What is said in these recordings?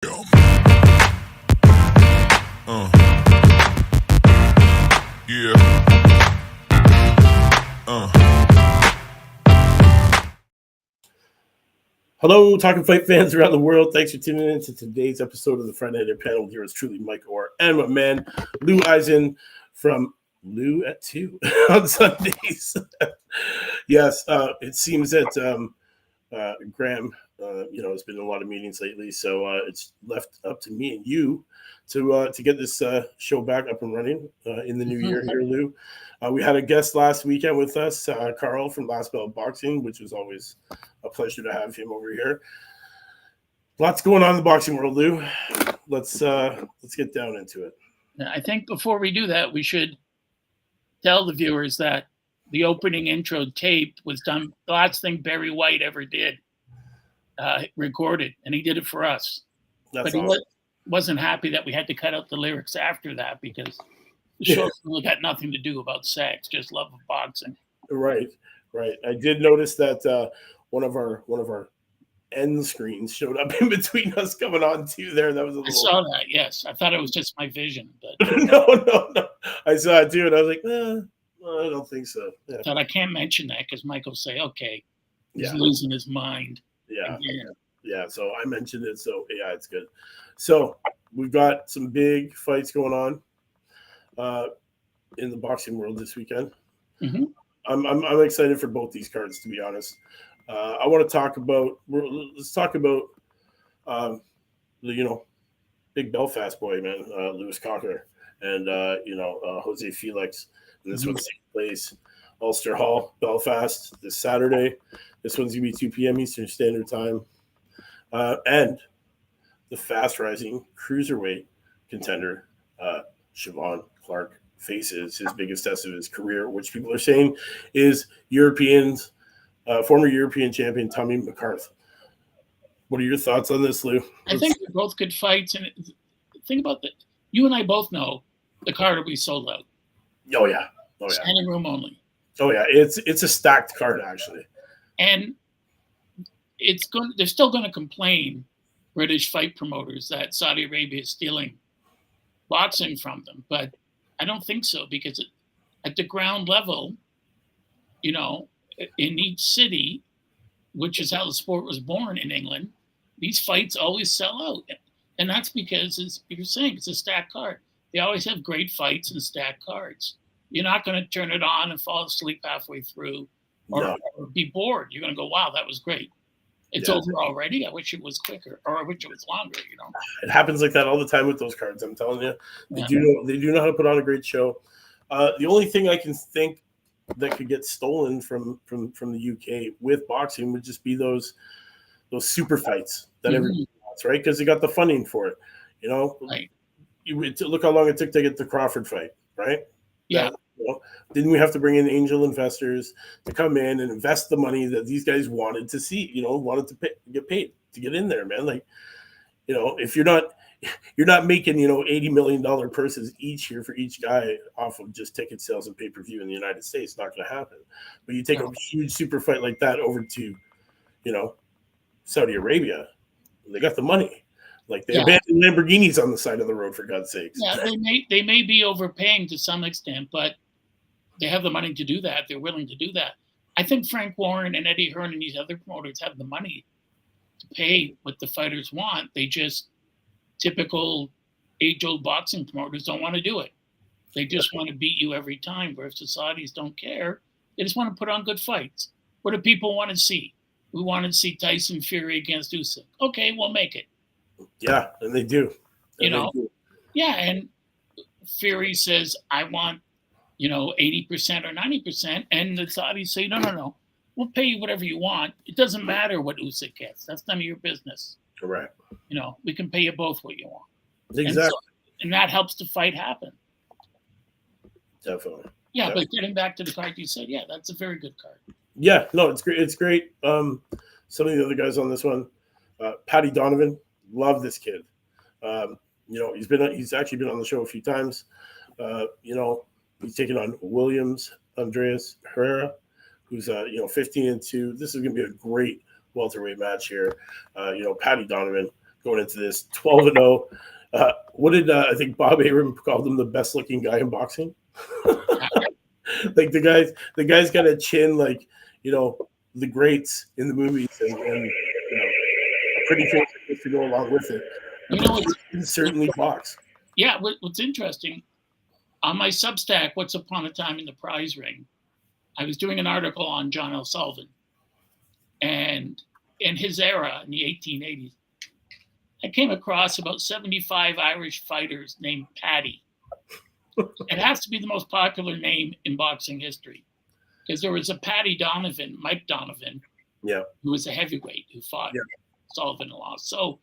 Uh, yeah. Hello, Talking Fight fans around the world. Thanks for tuning in to today's episode of the Front-Ended Panel. Here is truly Mike Orr and my man, Lou Eisen from Lou at 2 on Sundays. Yes, it seems that Graham, has been in a lot of meetings lately, so it's left up to me and you to get this show back up and running in the new year here, Lou. We had a guest last weekend with us, Carl from Last Bell Boxing, which was always a pleasure to have him over here. Lots going on in the boxing world, Lou. Let's get down into it. I think before we do that, we should tell the viewers that the opening intro tape was done. The last thing Barry White ever did, recorded, and he did it for us. That's but he awesome. wasn't happy that we had to cut out the lyrics after that because the show really got nothing to do about sex, just love of boxing. Right. I did notice that one of our end screens showed up in between us coming on too. There, that was a little. I saw that. Yes, I thought it was just my vision, but no. I saw it too, and I was like, I don't think so. Yeah. But I can't mention that because Mike will say, "Okay, he's losing his mind." Yeah. So I mentioned it. So yeah, it's good. So we've got some big fights going on in the boxing world this weekend. Mm-hmm. I'm excited for both these cards, to be honest. I want to talk about. Let's talk about the big Belfast boy, man, Lewis Cocker, and Jose Felix. And this one's taking place Ulster Hall, Belfast, this Saturday. This one's gonna be 2 p.m. Eastern Standard Time, and the fast-rising cruiserweight contender Siobhan Clark faces his biggest test of his career, which people are saying is former European champion Tommy McCarthy. What are your thoughts on this, Lou? I think they're both good fights, and think about that. You and I both know the card will be sold out. Oh yeah. Standing room only. Oh yeah, it's a stacked card actually. And they're still going to complain, British fight promoters, that Saudi Arabia is stealing boxing from them, but I don't think so, because at the ground level, in each city, which is how the sport was born in England, these fights always sell out. And that's because, as you're saying, it's a stacked card. They always have great fights and stacked cards. You're not going to turn it on and fall asleep halfway through or be bored. You're going to go, wow, that was great. It's over already. I wish it was quicker, or I wish it was longer. It happens like that all the time with those cards. I'm telling you, they do know how to put on a great show. The only thing I can think that could get stolen from the UK with boxing would just be those super fights that everybody wants, right? Because they got the funding for it. Right. Look how long it took to get the Crawford fight, right? Yeah. Didn't we have to bring in angel investors to come in and invest the money that these guys wanted to see? Wanted to get paid to get in there, man. Like, if you're not making $80 million purses each year for each guy off of just ticket sales and pay-per-view in the United States, it's not going to happen. But you take a huge super fight like that over to Saudi Arabia, they got the money. Like, they abandoned Lamborghinis on the side of the road, for God's sakes. Yeah, they may be overpaying to some extent, but they have the money to do that. They're willing to do that. I think Frank Warren and Eddie Hearn and these other promoters have the money to pay what the fighters want. They just, typical age-old boxing promoters, don't want to do it. They just want to beat you every time, whereas the Saudis don't care. They just want to put on good fights. What do people want to see? We want to see Tyson Fury against Usyk. Okay, we'll make it. Yeah, and they do. Yeah, and Fury says, I want 80% or 90%, and the Saudis say, no, we'll pay you whatever you want. It doesn't matter what Usyk gets. That's none of your business. Correct. We can pay you both what you want. Exactly. And that helps the fight happen. Definitely. Yeah, but getting back to the card you said, that's a very good card. Yeah, no, it's great. It's great. Some of the other guys on this one, Paddy Donovan, love this kid. He's actually been on the show a few times. He's taking on Williams Andreas Herrera, who's 15-2. This is going to be a great welterweight match here. Paddy Donovan, going into this 12-0. What did I think Bob Arum called him the best looking guy in boxing? Like the guy's got a chin like, you know, the greats in the movies, and you know, a pretty face to go along with it. You know, He can certainly box. yeah. What's interesting on my Substack, Once Upon a Time in the Prize Ring, I was doing an article on John L. Sullivan, and in his era in the 1880s, I came across about 75 Irish fighters named Paddy. It has to be the most popular name in boxing history, because there was a Paddy Donovan, Mike Donovan, Yeah. who was a heavyweight who fought Sullivan and lost. So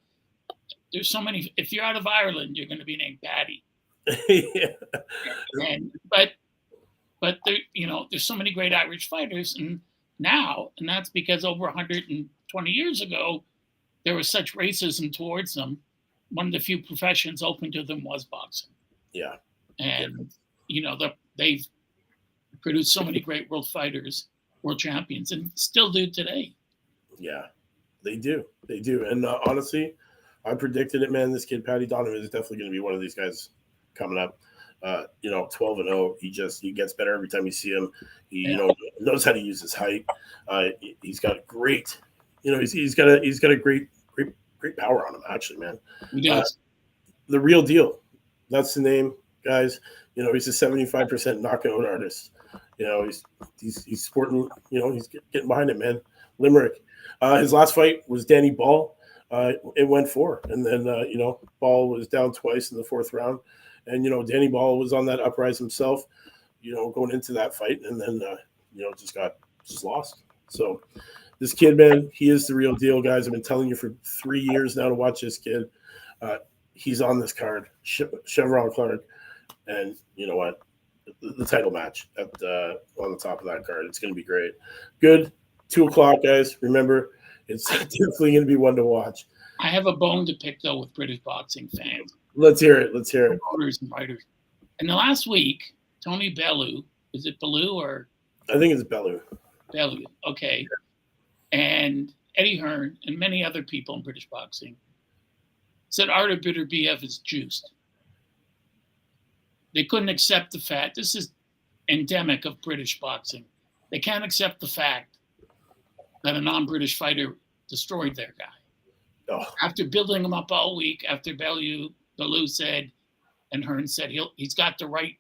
there's so many. If you're out of Ireland, you're going to be named Paddy. Yeah. But there, there's so many great Irish fighters, and that's because over 120 years ago, there was such racism towards them. One of the few professions open to them was boxing. Yeah. And they've produced so many great world fighters, world champions, and still do today. Yeah, they do. And honestly, I predicted it, man. This kid, Paddy Donovan, is definitely going to be one of these guys coming up. 12-0. He gets better every time you see him. He knows how to use his height. He's got great, he's got a great power on him, actually, man. He does. The real deal. That's the name, guys. He's a 75% knockout artist. He's sporting. He's getting behind it, man. Limerick. His last fight was Danny Ball. It went 4, and then Ball was down twice in the 4th round, and Danny Ball was on that uprise himself. Going into that fight, and then just lost. So this kid, man, he is the real deal, guys. I've been telling you for 3 years now to watch this kid. He's on this card, Chevron Clark, and you know what? The title match on the top of that card. It's going to be great. Good. 2:00, guys. Remember, it's definitely going to be one to watch. I have a bone to pick, though, with British boxing fans. Let's hear it. Promoters and writers. In the last week, Tony Bellew, is it Bellew or? I think it's Bellew. Bellew, okay. And Eddie Hearn and many other people in British boxing said Artur Beterbiev is juiced. They couldn't accept the fact. This is endemic of British boxing. They can't accept the fact that a non-British fighter destroyed their guy. Oh. After building him up all week, after Bellew said, and Hearn said he's got the right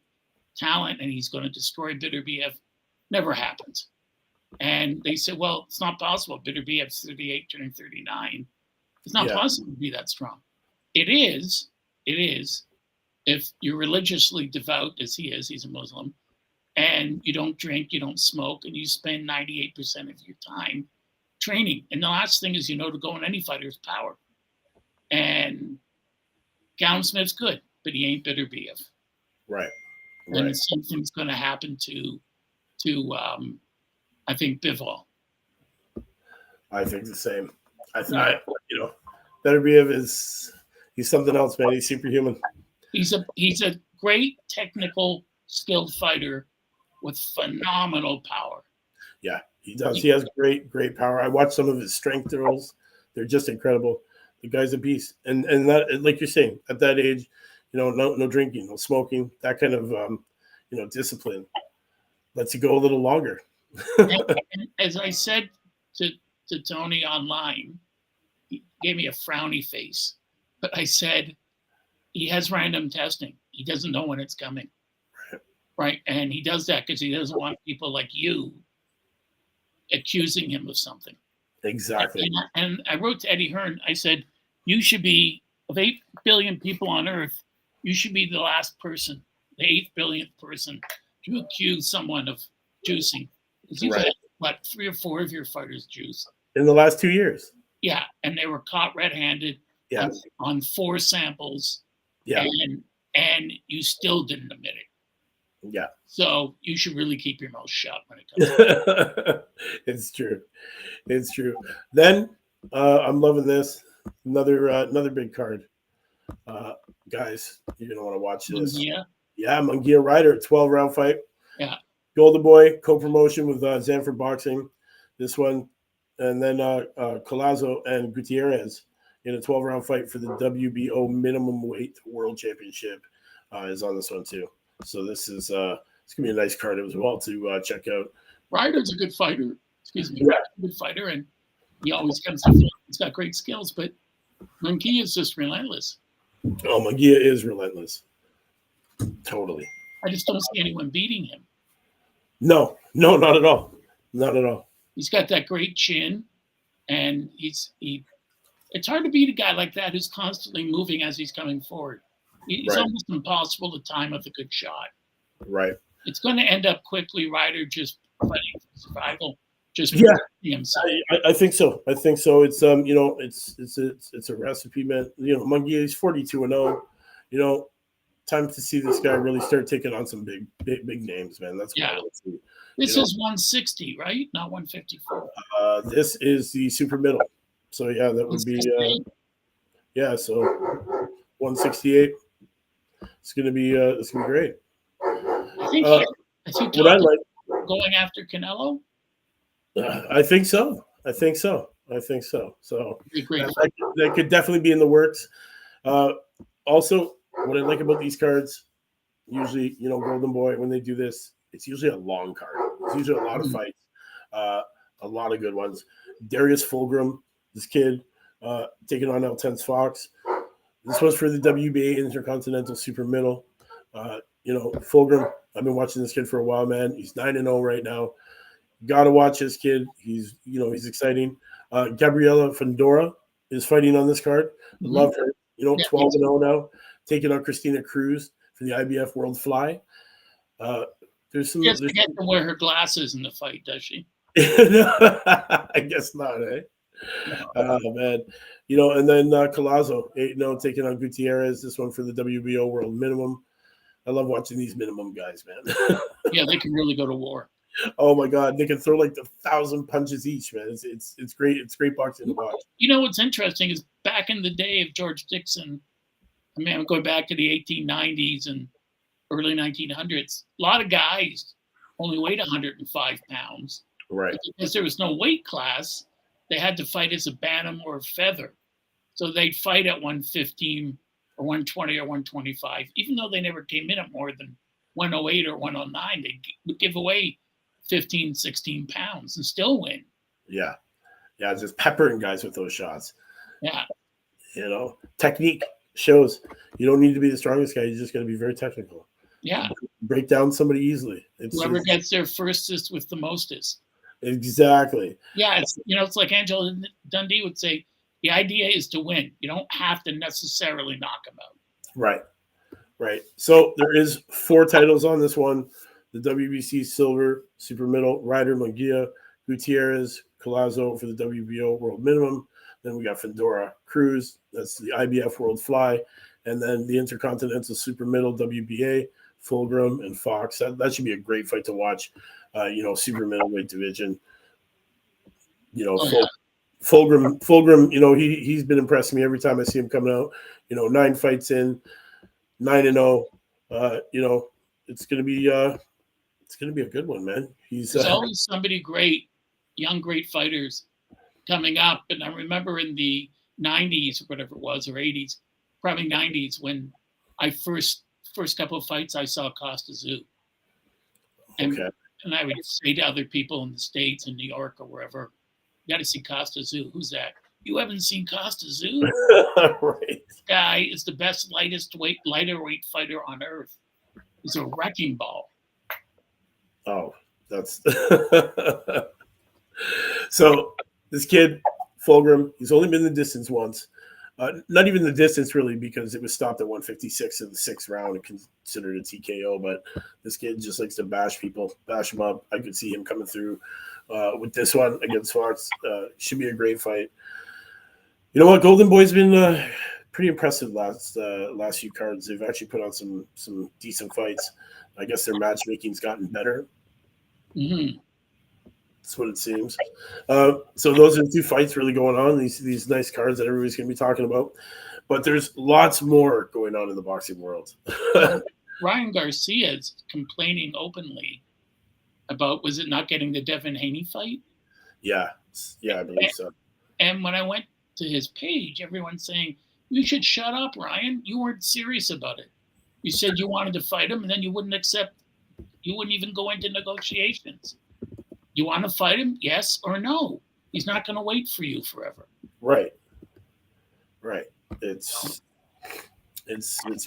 talent and he's going to destroy Beterbiev, never happens. And they said, well, it's not possible. Beterbiev's 38, turning 39. It's not possible to be that strong. It is, if you're religiously devout, as he is, he's a Muslim, and you don't drink, you don't smoke, and you spend 98% of your time training. And the last thing is, to go in any fighter is power. And Callum Smith's good, but he ain't Beterbiev. Right. And the same thing's going to happen to I think Bivol. I think the same. Beterbiev he's something else, man. He's superhuman. He's a great technical, skilled fighter with phenomenal power. Yeah, he does. He has great power. I watched some of his strength drills. They're just incredible. The guy's a beast. And that, like you're saying, at that age, no drinking, no smoking, that kind of discipline lets you go a little longer. and as I said to Tony online, he gave me a frowny face, but I said he has random testing. He doesn't know when it's coming, right? And he does that because he doesn't want people like you accusing him of something. Exactly. And I wrote to Eddie Hearn. I said, you should be, of 8 billion people on Earth, you should be the last person, the 8th billionth person to accuse someone of juicing. Because you've had, 3 or 4 of your fighters juice in the last 2 years. Yeah, and they were caught red-handed on 4 samples. Yeah, and you still didn't admit it. Yeah. So you should really keep your mouth shut when it comes to it. It's true. Then I'm loving this. Another big card. Guys, you're gonna want to watch this. Munguia Ryder, 12-round fight. Yeah. Golden Boy co-promotion with Zanford Boxing. This one, and then Collazo and Gutierrez. in a 12-round fight for the WBO minimum weight world championship is on this one too. So this is it's gonna be a nice card as well to check out. Ryder's a good fighter. Excuse me, Yeah. a good fighter, and he always comes to fight. He's got great skills, but Munguia is just relentless. Oh, Munguia is relentless. Totally. I just don't see anyone beating him. No, not at all. Not at all. He's got that great chin, and it's hard to beat a guy like that who's constantly moving as he's coming forward. It's Right. almost impossible to time with a good shot. Right. It's going to end up quickly. Ryder just fighting for survival, just Yeah. protecting himself. I think so. I think so. It's it's a recipe, man. Munguia, he's 42-0. Time to see this guy really start taking on some big names, man. That's what I want to see. This is 160, right? Not 154. This is the super middle. So yeah, that would be so 168. It's gonna be great. I think what I like, going after Canelo. I think so. So Great. that could definitely be in the works. Also, what I like about these cards, usually, Golden Boy, when they do this, it's usually a long card. It's usually a lot of fights, a lot of good ones. Darius Fulgham, this kid, taking on L10's Fox. This was for the WBA Intercontinental Super Middle. Fulgham, I've been watching this kid for a while, man. He's 9-0 right now. Got to watch this kid. He's exciting. Gabriela Fondora is fighting on this card. Love her. 12-0 now, taking on Christina Cruz for the IBF World Fly. There's some. She doesn't get to wear her glasses in the fight, does she? I guess not, eh? No. Oh man, and then Collazo 8-0 taking on Gutierrez. This one for the WBO World Minimum. I love watching these minimum guys, man. Yeah, they can really go to war. Oh my God, they can throw like 1,000 punches each, man. It's great. It's great boxing to watch. What's interesting is back in the day of George Dixon. I mean, I'm going back to the 1890s and early 1900s. A lot of guys only weighed 105 pounds. Right. Because there was no weight class, they had to fight as a bantam or a feather. So they'd fight at 115 or 120 or 125. Even though they never came in at more than 108 or 109, they would give away 15, 16 pounds and still win. Yeah. Yeah, just peppering guys with those shots. Yeah. Technique shows you don't need to be the strongest guy. You just got to be very technical. Yeah. Break down somebody easily. Whoever gets there firstest with the mostest. Exactly. Yeah, it's like Angela Dundee would say, the idea is to win. You don't have to necessarily knock them out. Right. So there is 4 titles on this one. The WBC Silver, Super Middle, Ryder, Munguia, Gutierrez, Collazo for the WBO World Minimum. Then we got Fondora, Cruz. That's the IBF World Fly. And then the Intercontinental Super Middle, WBA, Fulgham, and Fox. That should be a great fight to watch. Super middleweight division. Fulgham, he's been impressing me every time I see him coming out. 9 fights in, 9-0. It's gonna be a good one, man. There's always somebody great, young great fighters coming up. And I remember in the 90s or whatever it was, or 80s, probably 90s, when I first couple of fights I saw Costa Zoo. And I would say to other people in the States, in New York or wherever, you got to see Costa Zoo. Who's that? You haven't seen Costa Zoo? Right. This guy is the best lighter weight fighter on earth. He's a wrecking ball. Oh, that's so. This kid, Fulgham, he's only been in the distance once. Not even the distance, really, because it was stopped at 156 in the 6th round and considered a TKO. But this kid just likes to bash people, bash him up. I could see him coming through with this one against Fox. Should be a great fight. You know what? Golden Boy's been pretty impressive last few cards. They've actually put on some decent fights. I guess their matchmaking's gotten better. Mm-hmm. That's what it seems. So those are the 2 fights really going on. These nice cards that everybody's going to be talking about. But there's lots more going on in the boxing world. Ryan Garcia is complaining openly about, was it not getting the Devin Haney fight? Yeah, I believe so. And when I went to his page, everyone's saying, "You should shut up, Ryan. You weren't serious about it. You said you wanted to fight him, and then you wouldn't accept. You wouldn't even go into negotiations. You want to fight him? Yes or no? He's not going to wait for you forever." Right. It's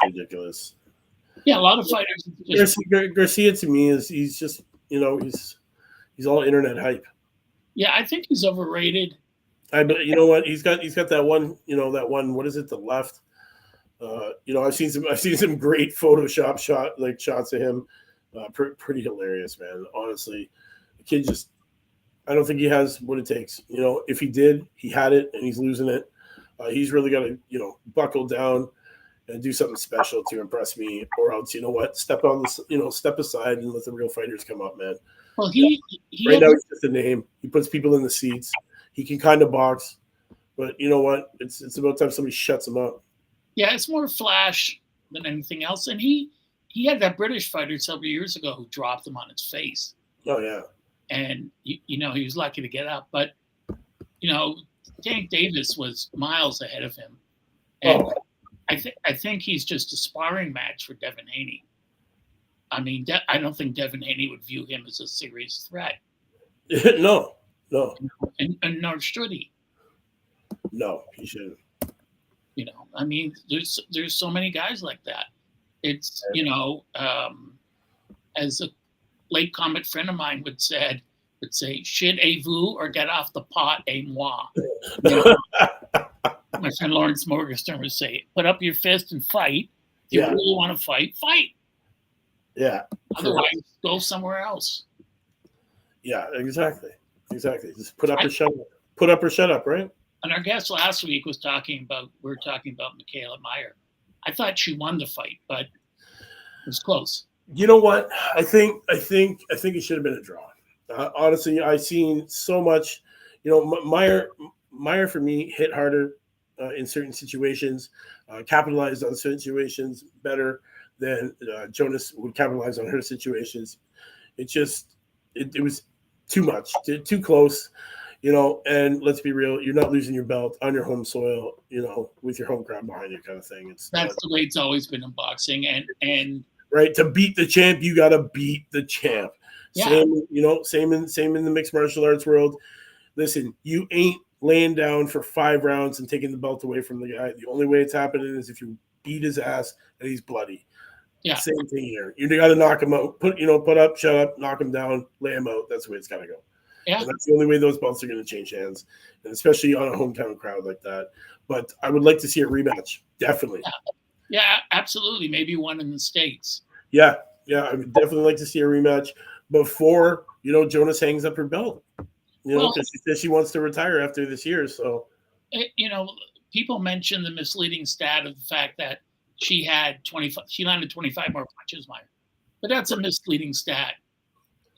ridiculous. Yeah, a lot of fighters. Garcia to me he's just he's all internet hype. Yeah, I think he's overrated. You know what? He's got that one. What is it? The left. I've seen some great Photoshop shots of him. Pretty hilarious, man. Honestly, the kid just. I don't think he has what it takes. If he did, he had it, and he's losing it. He's really got to buckle down and do something special to impress me, or else step aside and let the real fighters come up, man. Well, he right now he's just a name. He puts people in the seats. He can kind of box, but you know what? It's about time somebody shuts him up. Yeah, it's more flash than anything else. And he had that British fighter several years ago who dropped him on his face. Oh yeah. And he was lucky to get up, but Tank Davis was miles ahead of him. And I think he's just a sparring match for Devin Haney. I mean, I don't think Devin Haney would view him as a serious threat. No. And nor should he. No, he shouldn't. I mean, there's so many guys like that. It's as a late comic friend of mine would say, "Shit a vous or get off the pot a moi." My friend Lawrence Morgenstern would say, "Put up your fist and fight. If you really want to fight, fight. Yeah. Otherwise, go somewhere else." Yeah, exactly. Just put up or shut up. Put up or shut up, right? And our guest last week we were talking about Michaela Meyer. I thought she won the fight, but it was close. You know what? I think it should have been a draw. Honestly, I've seen so much. Meyer for me hit harder in certain situations, capitalized on situations better than Jonas would capitalize on her situations. It was too much, too close. And let's be real, you're not losing your belt on your home soil, with your home crowd behind you, kind of thing. That's the way it's always been in boxing, and right, to beat the champ, you got to beat the champ. Yeah. Same in the mixed martial arts world. Listen, you ain't laying down for 5 rounds and taking the belt away from the guy. The only way it's happening is if you beat his ass and he's bloody. Yeah. Same thing here. You got to knock him out. Put up, shut up, knock him down, lay him out. That's the way it's got to go. Yeah. And that's the only way those belts are going to change hands, and especially on a hometown crowd like that. But I would like to see a rematch, definitely. Yeah, absolutely. Maybe one in the States. Yeah, I would definitely like to see a rematch before Jonas hangs up her belt. Because she says she wants to retire after this year. So, people mention the misleading stat of the fact that she had 25. She landed 25 more punches, Meyer, but that's a misleading stat.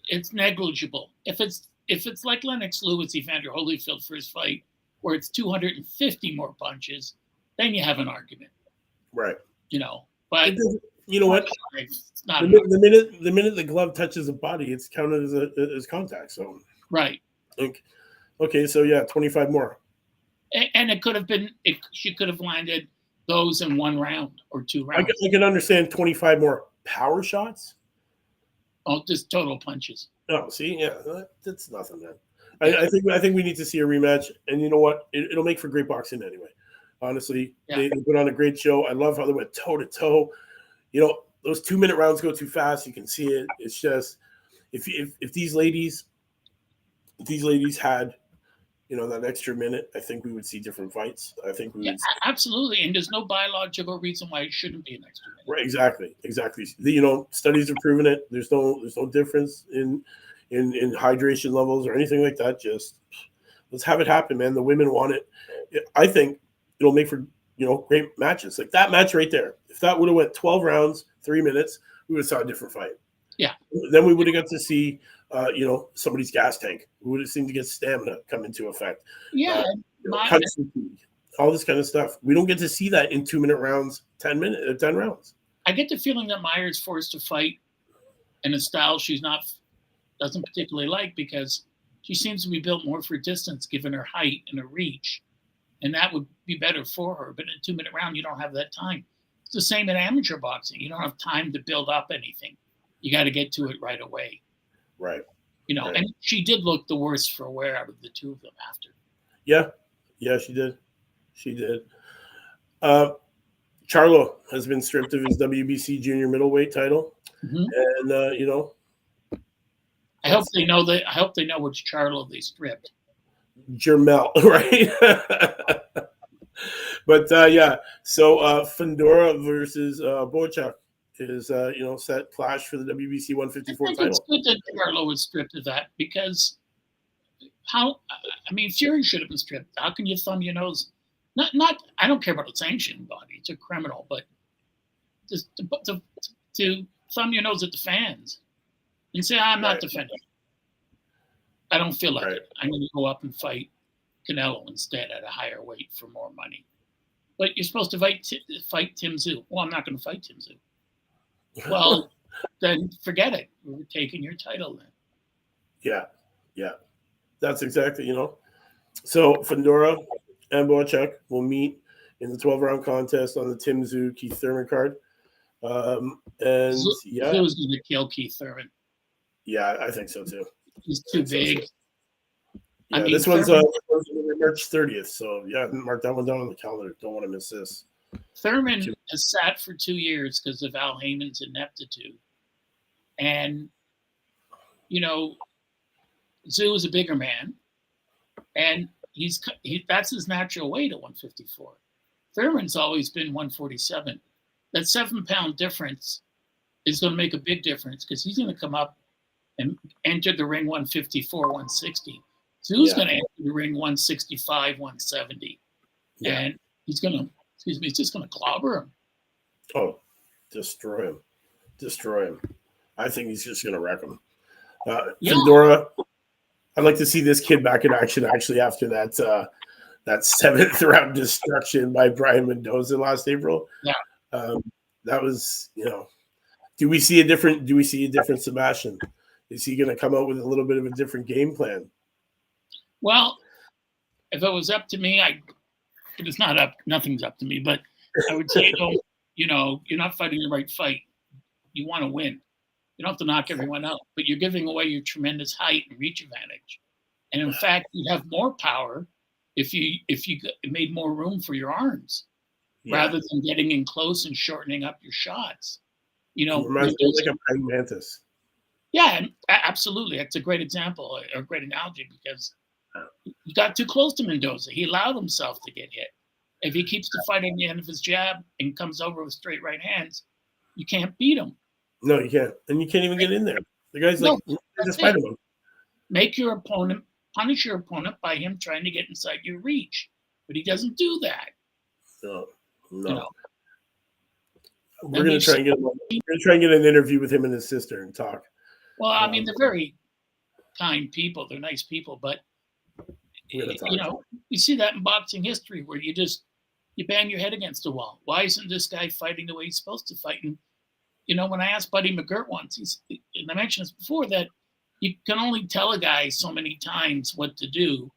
It's negligible. If it's like Lennox Lewis, Evander Holyfield for his fight, where it's 250 more punches, then you have an argument. Right. But you know what? It's not the minute the glove touches the body, it's counted as contact. So right. Okay, so yeah, 25 more. And it could have been. She could have landed those in 1 round or 2 rounds. I can understand 25 more power shots. Oh, just total punches. Oh, see, yeah, that's nothing, man. I think we need to see a rematch, and you know what? It'll make for great boxing anyway. Honestly, they put on a great show. I love how they went toe to toe. Those 2-minute rounds go too fast. You can see it. It's just if these ladies had that extra minute, I think we would see different fights. I think we would. Absolutely, and there's no biological reason why it shouldn't be an extra minute. Right, exactly. Studies have proven it. There's no difference in hydration levels or anything like that. Just let's have it happen, man. The women want it. I think it'll make for great matches. Like that match right there. If that would have went 12 rounds, 3 minutes, we would have saw a different fight. Yeah. Then we would have got to see somebody's gas tank. We would have seen to get stamina come into effect. Yeah. All this kind of stuff. We don't get to see that in 2-minute rounds, 10 rounds. I get the feeling that Meyer's forced to fight in a style she's doesn't particularly like, because she seems to be built more for distance given her height and her reach. and that would be better for her. But in a 2-minute round, you don't have that time. It's the same in amateur boxing. You don't have time to build up anything. You got to get to it right away. Right. Right. And she did look the worst for wear out of the two of them after. Yeah, she did. Charlo has been stripped of his WBC junior middleweight title, and I hope they know which Charlo they stripped. Jermel, right? But so Fundora versus Bochuk is set clash for the WBC 154 title. It's good that Charlo was stripped of that, because Fury should have been stripped. How can you thumb your nose? Not I don't care about the sanctioning body; it's a criminal, but just to thumb your nose at the fans and say, I'm not defending. I don't feel like it. I'm going to go up and fight Canelo instead at a higher weight for more money. But you're supposed to fight Tim Tszyu. Well, I'm not going to fight Tim Tszyu. Well, then forget it. We're taking your title then. Yeah. That's exactly, So Fundora and Bochuk will meet in the 12-round contest on the Tim Tszyu Keith Thurman card. Tszyu was going to kill Keith Thurman. Yeah, I think so too. He's too big. Yeah, this one's March 30th, so mark that one down on the calendar. Don't want to miss this. Thurman has sat for 2 years because of Al Heyman's ineptitude. And, Tszyu is a bigger man, and that's his natural weight at 154. Thurman's always been 147. That 7-pound difference is going to make a big difference, because he's going to come up and enter the ring 154, 160. Tszyu's going to enter the ring 165, 170. Yeah. And he's just going to clobber him. Oh, destroy him. I think he's just going to wreck him. Fundora, I'd like to see this kid back in action actually after that 7th round destruction by Brian Mendoza last April. Yeah. That was, do we see a different Sebastian? Is he going to come out with a little bit of a different game plan? Well, if it was up to me, it's not up. Nothing's up to me, but I would say, you're not fighting the right fight. You want to win. You don't have to knock everyone out, but you're giving away your tremendous height and reach advantage. And in fact, you have more power if you made more room for your arms, rather than getting in close and shortening up your shots. Reminds me like a praying mantis. Yeah, absolutely. That's a great example, a great analogy, because he got too close to Mendoza. He allowed himself to get hit. If he keeps the fight on the end of his jab and comes over with straight right hands, you can't beat him. No, you can't. And you can't even get in there. The guy's just fight him. Make your opponent, punish your opponent by him trying to get inside your reach. But he doesn't do that. No. We're going to try and get him. We're going to try and get an interview with him and his sister and talk. Well, they're very kind people. They're nice people, but you see that in boxing history where you bang your head against the wall. Why isn't this guy fighting the way he's supposed to fight? And when I asked Buddy McGirt once, and I mentioned this before, that you can only tell a guy so many times what to do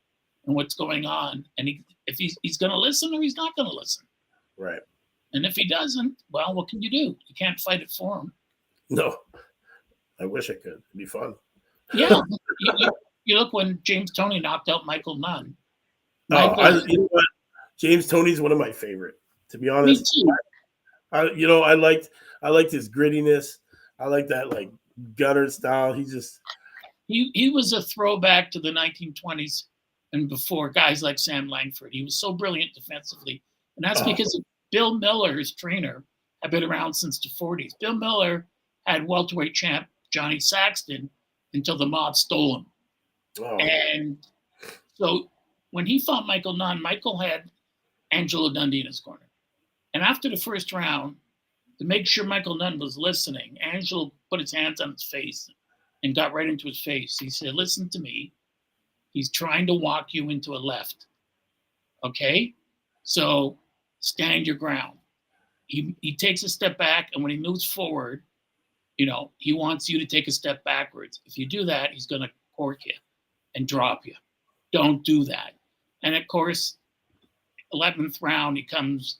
and what's going on, and if he's going to listen or he's not going to listen. Right. And if he doesn't, well, what can you do? You can't fight it for him. No. I wish I could. It'd be fun. Yeah. You look when James Toney knocked out Michael Nunn. You know what? James Toney's one of my favorite, to be honest. Me too. I liked his grittiness. I like that gutter style. He was a throwback to the 1920s and before, guys like Sam Langford. He was so brilliant defensively. And that's because Bill Miller, his trainer, had been around since the 40s. Bill Miller had welterweight champ Johnny Saxton until the mob stole him. Oh. And so when he fought Michael Nunn, Michael had Angelo Dundee in his corner. And after the first round, to make sure Michael Nunn was listening, Angelo put his hands on his face and got right into his face. He said, listen to me. He's trying to walk you into a left. Okay? So stand your ground. He takes a step back, and when he moves forward, he wants you to take a step backwards. If you do that, he's going to cork you and drop you. Don't do that. And of course, 11th round, he comes,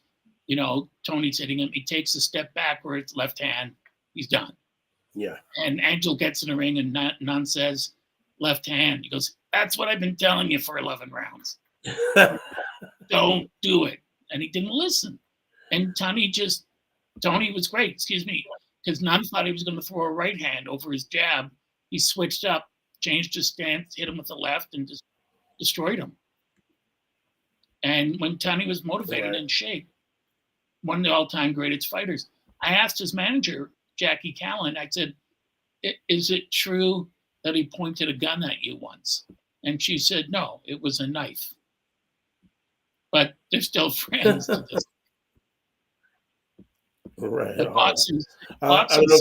Tony's hitting him. He takes a step backwards, left hand. He's done. Yeah. And Angel gets in the ring, and Nunn says, left hand. He goes, that's what I've been telling you for 11 rounds. Don't do it. And he didn't listen. And Tony was great, because Nunn thought he was going to throw a right hand over his jab. He switched up, changed his stance, hit him with the left, and just destroyed him. And when Tony was motivated and in shape, one of the all-time greatest fighters, I asked his manager, Jackie Callan, I said, is it true that he pointed a gun at you once? And she said, no, it was a knife. But they're still friends to this. Right. The boxing. I don't know.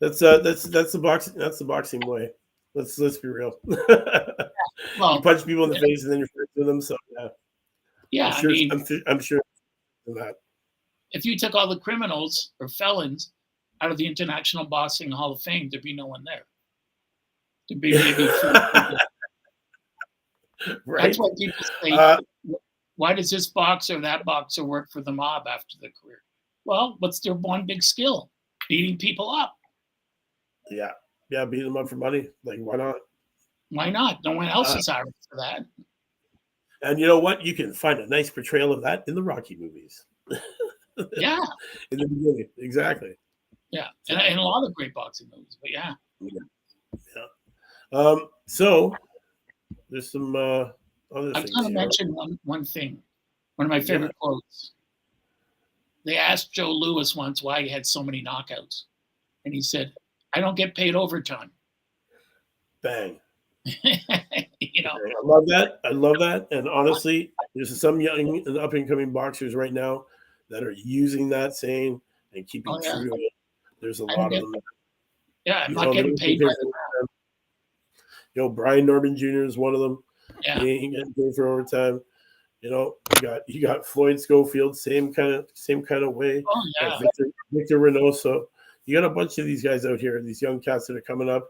That's the boxing way. Let's be real. Well, you punch people in the face and then you're friends with them. So yeah, I'm sure that. If you took all the criminals or felons out of the International Boxing Hall of Fame, there'd be no one there. There'd be maybe right. That's why people say, why does this boxer or that boxer work for the mob after their career? Well, what's their one big skill? Beating people up. Yeah, beating them up for money. Like, why not? Why not? No one else is hiring for that. And you know what? You can find a nice portrayal of that in the Rocky movies. Yeah. In the beginning, exactly. Yeah, and a lot of great boxing movies, but yeah. So there's some other I'm things. going to mention one thing. One of my favorite quotes. They asked Joe Louis once why he had so many knockouts, and he said, "I don't get paid overtime." Bang. I love that. And honestly, there's some young and up and coming boxers right now that are using that saying and keeping true to it. There's a lot of them. Yeah, I'm not getting paid by the Brian Norman Jr. is one of them. Yeah. He ain't getting paid for overtime. You got Floyd Schofield, same kind of way. Oh yeah. Victor Reynoso. You got a bunch of these guys out here, these young cats that are coming up.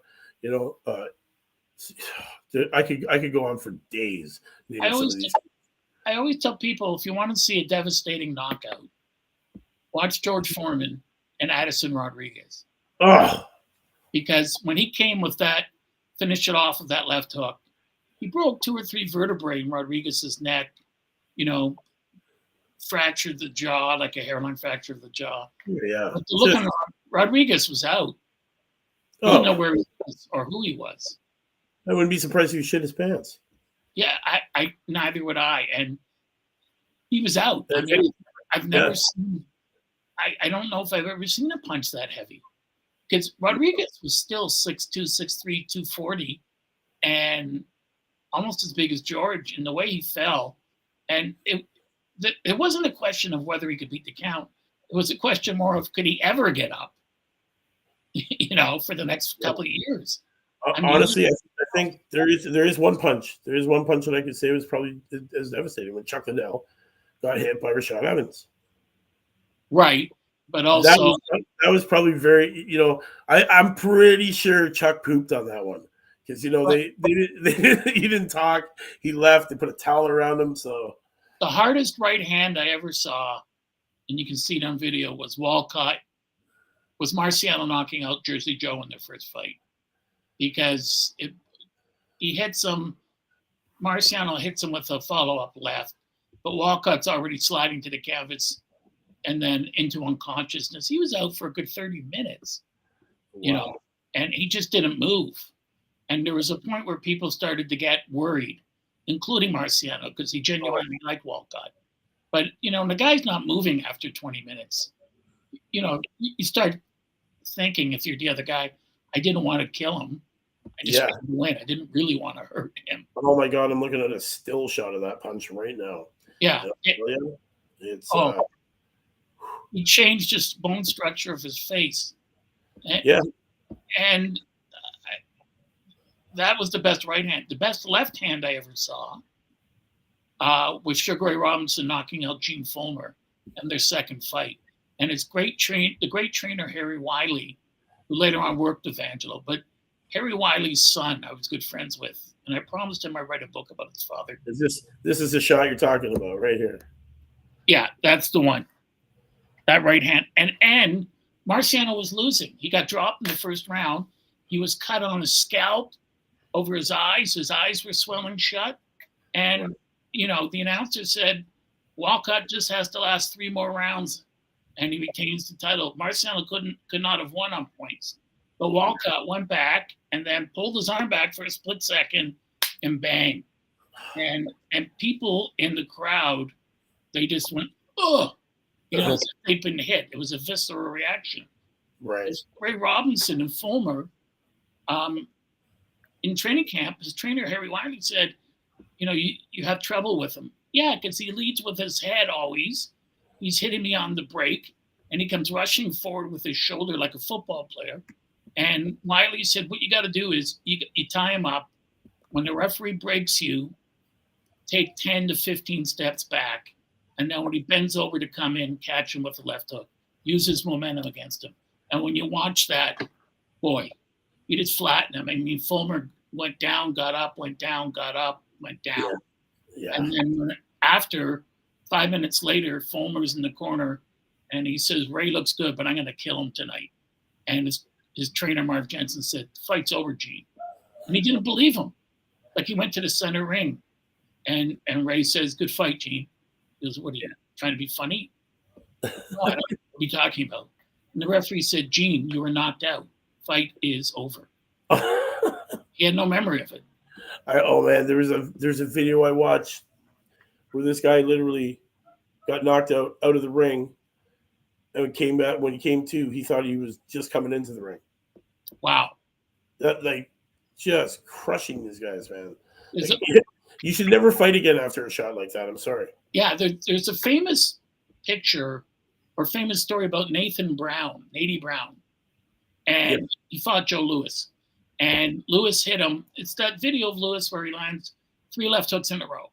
I could go on for days. I always tell people, if you want to see a devastating knockout, watch George Foreman and Addison Rodriguez. Oh. Because when he came with that, finished it off with that left hook, he broke 2 or 3 vertebrae in Rodriguez's neck, fractured the jaw, like a hairline fracture of the jaw. Yeah. But the look on Rodriguez was out. He didn't know where he was or who he was. I wouldn't be surprised if he shit his pants. Yeah, I neither would I. And he was out. I mean, I've never seen, I don't know if I've ever seen a punch that heavy. Because Rodriguez was still 6'2", 6'3", 240, and almost as big as George in the way he fell. And it wasn't a question of whether he could beat the count. It was a question more of, could he ever get up, for the next couple of years. Honestly, I think there is one punch. There is one punch that I could say was probably as devastating when Chuck Liddell got hit by Rashad Evans. Right. But also that was probably very, I'm pretty sure Chuck pooped on that one because they he didn't talk. He left. They put a towel around him. So the hardest right hand I ever saw, and you can see it on video, was Marciano knocking out Jersey Joe in their first fight, because Marciano hits him with a follow-up left, but Walcott's already sliding to the canvas and then into unconsciousness. He was out for a good 30 minutes, and he just didn't move. And there was a point where people started to get worried, including Marciano, because he genuinely liked Walcott. But, the guy's not moving after 20 minutes. You start thinking, if you're the other guy, I didn't want to kill him. I just wanted to win. I didn't really want to hurt him. Oh, my God. I'm looking at a still shot of that punch right now. Yeah. It's he changed just bone structure of his face. And that was the best right hand. The best left hand I ever saw was Sugar Ray Robinson knocking out Gene Fulmer in their second fight. And the great trainer Harry Wiley, who later on worked with Angelo, but Harry Wiley's son I was good friends with, and I promised him I'd write a book about his father. This is the shot you're talking about right here. Yeah, that's the one. That right hand. And Marciano was losing. He got dropped in the first round. He was cut on his scalp over his eyes. His eyes were swelling shut. And, the announcer said, Walcott just has to last 3 more rounds and he retains the title. Marciano could not have won on points. But Walcott went back and then pulled his arm back for a split second and bang. And people in the crowd, they just went, oh, as if they'd been hit. It was a visceral reaction. Right. Ray Robinson and Fulmer, in training camp, his trainer, Harry Wiley, said, you have trouble with him. Yeah, because he leads with his head always. He's hitting me on the break, and he comes rushing forward with his shoulder like a football player. And Wiley said, what you got to do is you tie him up. When the referee breaks you, take 10 to 15 steps back. And then when he bends over to come in, catch him with the left hook. Use his momentum against him. And when you watch that, boy, you just flatten him. I mean, Fulmer went down, got up, went down, got up, went down. Yeah. And then after, 5 minutes later, Fulmer's in the corner, and he says, Ray looks good, but I'm going to kill him tonight. And his trainer, Marv Jensen, said, the fight's over, Gene. And he didn't believe him. Like, he went to the center ring, and Ray says, good fight, Gene. He goes, what are you, trying to be funny? No, I don't know what are you talking about? And the referee said, Gene, you were knocked out. Fight is over. He had no memory of it. There's a video I watched where this guy literally got knocked out of the ring, and came back. When he came to, he thought he was just coming into the ring. Wow. That just crushing these guys, man. You should never fight again after a shot like that. I'm sorry. Yeah, there's a famous picture or famous story about Nady Brown. And he fought Joe Louis. And Louis hit him. It's that video of Louis where he lands 3 left hooks in a row.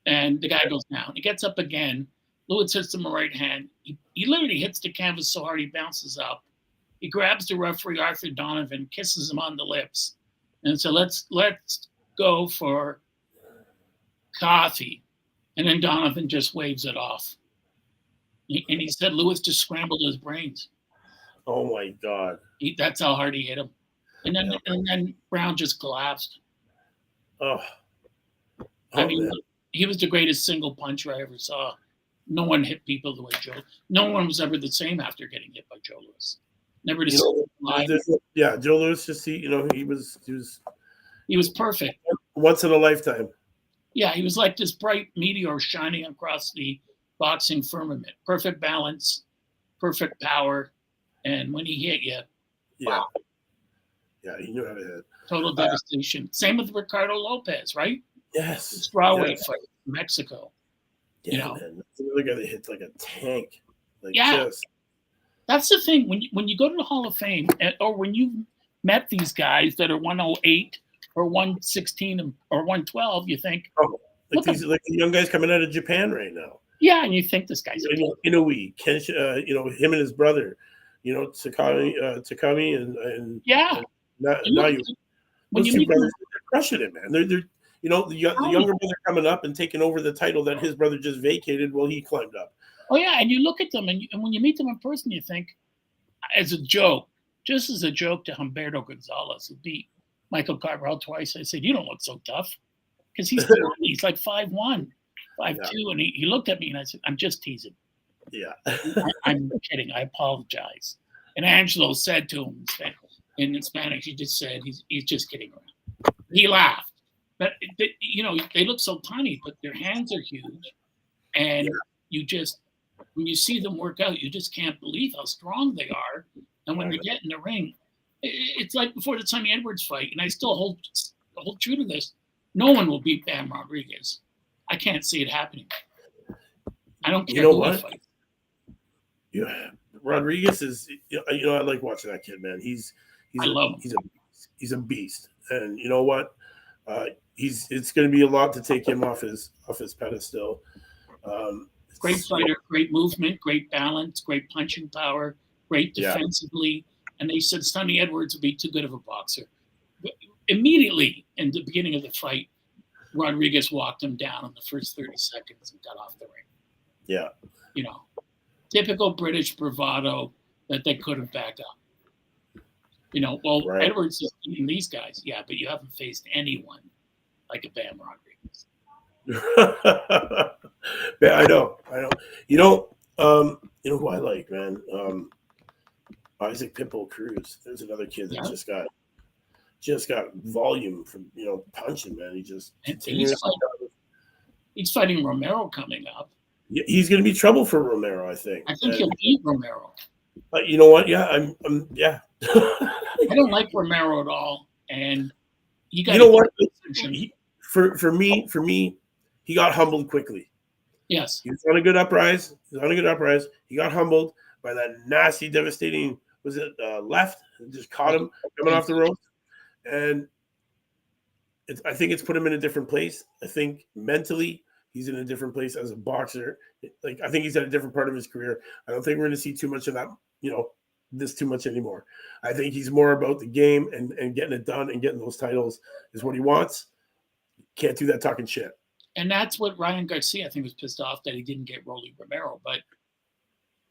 And the guy goes down. He gets up again. Louis hits him a right hand. He literally hits the canvas so hard he bounces up. He grabs the referee, Arthur Donovan, kisses him on the lips. And so let's go for coffee. And then Donovan just waves it off. And he said Louis just scrambled his brains. Oh, my God. That's how hard he hit him. And then Brown just collapsed. I mean, man. He was the greatest single puncher I ever saw. No one hit people the way Joe. No one was ever the same after getting hit by Joe Louis. Never the same. Yeah, Joe Louis he was perfect. Once in a lifetime. Yeah, he was like this bright meteor shining across the boxing firmament. Perfect balance, perfect power, and when he hit you, wow. Yeah, he knew how to hit. Total devastation. Same with Ricardo Lopez, right? Yes. Strawweight fight in Mexico. Yeah, man. That's another guy that hits like a tank. That's the thing. When you go to the Hall of Fame, or when you've met these guys that are 108 or 116 or 112, you think, the young guys coming out of Japan right now. Yeah, and you think this guy's Inoue, Kensha, him and his brother, Takami and now when you meet brothers, they're crushing it, man. They're the younger brother coming up and taking over the title that his brother just vacated while he climbed up. Oh yeah, and you look at them, and when you meet them in person, you think, as a joke, just as a joke to Humberto Gonzalez, who beat Michael Carvalho twice. I said, "You don't look so tough," because he's like 5'1", 5'2", and he looked at me and I said, "I'm just teasing." Yeah, I'm kidding. I apologize. And Angelo said to him in Spanish, he just said, "He's just kidding around." He laughed. But they look so tiny, but their hands are huge, and you just, when you see them work out, you just can't believe how strong they are. And when they get in the ring, it's like before the Sonny Edwards fight, and I still hold true to this. No one will beat Bam Rodriguez. I can't see it happening. I don't care who he fights. Yeah, Rodriguez is. I like watching that kid, man. I love him. He's a beast, and you know what? It's going to be a lot to take him off his pedestal. Great fighter, great movement, great balance, great punching power, great defensively. and they said Sonny Edwards would be too good of a boxer. But immediately in the beginning of the fight, Rodriguez walked him down in the first 30 seconds and got off the ring. Yeah. You know, typical British bravado that they couldn't back up. You know, well, Right. Edwards is beating these guys, yeah, but you haven't faced anyone like a Bam Rodriguez. Yeah, I know. You know who I like, man. Isaac Pitbull Cruz. There's another kid that just got volume from punching, man. He just he's fighting Romero coming up. He's going to be trouble for Romero, I think. I think he'll beat Romero. You know what? Yeah, I'm yeah. I don't like Romero at all, and you got. You know what? For me, he got humbled quickly. Yes, he was on a good uprise. He got humbled by that nasty, devastating. Was it left? It just caught him coming off the rope, and I think it's put him in a different place. I think mentally he's in a different place as a boxer. Like I think he's at a different part of his career. I don't think we're going to see too much of that. This too much anymore. I think he's more about the game and getting it done and getting those titles is what he wants. Can't do that talking shit. And that's what Ryan Garcia, I think, was pissed off that he didn't get Rolly Romero. But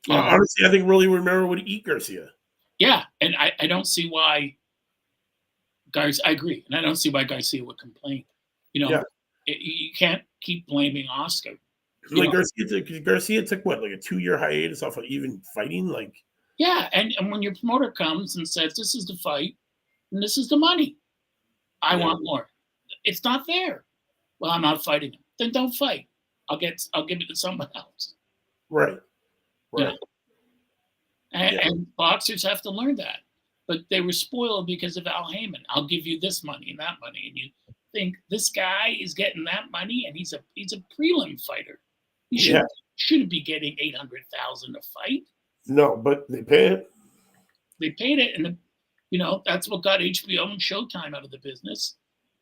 honestly, I think Rolly Romero would eat Garcia. Yeah, and I don't see why I agree. And I don't see why Garcia would complain. You can't keep blaming Oscar. Garcia took what, like a 2-year hiatus off of even fighting? Like, yeah, and when your promoter comes and says, this is the fight and this is the money, I want more. It's not fair. Well, I'm not fighting him. Then don't fight. I'll give it to someone else. Right. Yeah. And boxers have to learn that. But they were spoiled because of Al Heyman. I'll give you this money and that money. And you think this guy is getting that money and he's a prelim fighter. He shouldn't be getting $800,000 a fight. No, but they paid it. They paid it, and that's what got HBO and Showtime out of the business,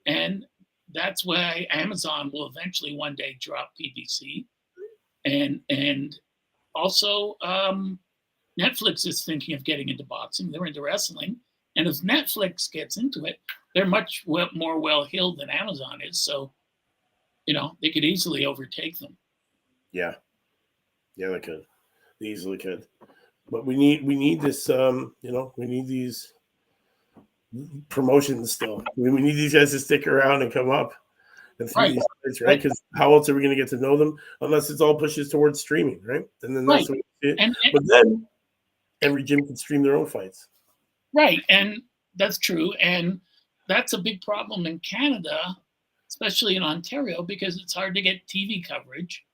and that's why Amazon will eventually one day drop PBC, and also Netflix is thinking of getting into boxing. They're into wrestling, and if Netflix gets into it, they're much more well-heeled than Amazon is. So, they could easily overtake them. Yeah, they could. They easily could. But we need this. We need these promotions still. We need these guys to stick around and come up and through these fights, right? Because how else are we going to get to know them unless it's all pushes towards streaming, right? And then that's what we see. But then every gym can stream their own fights. Right, and that's true, and that's a big problem in Canada, especially in Ontario, because it's hard to get TV coverage.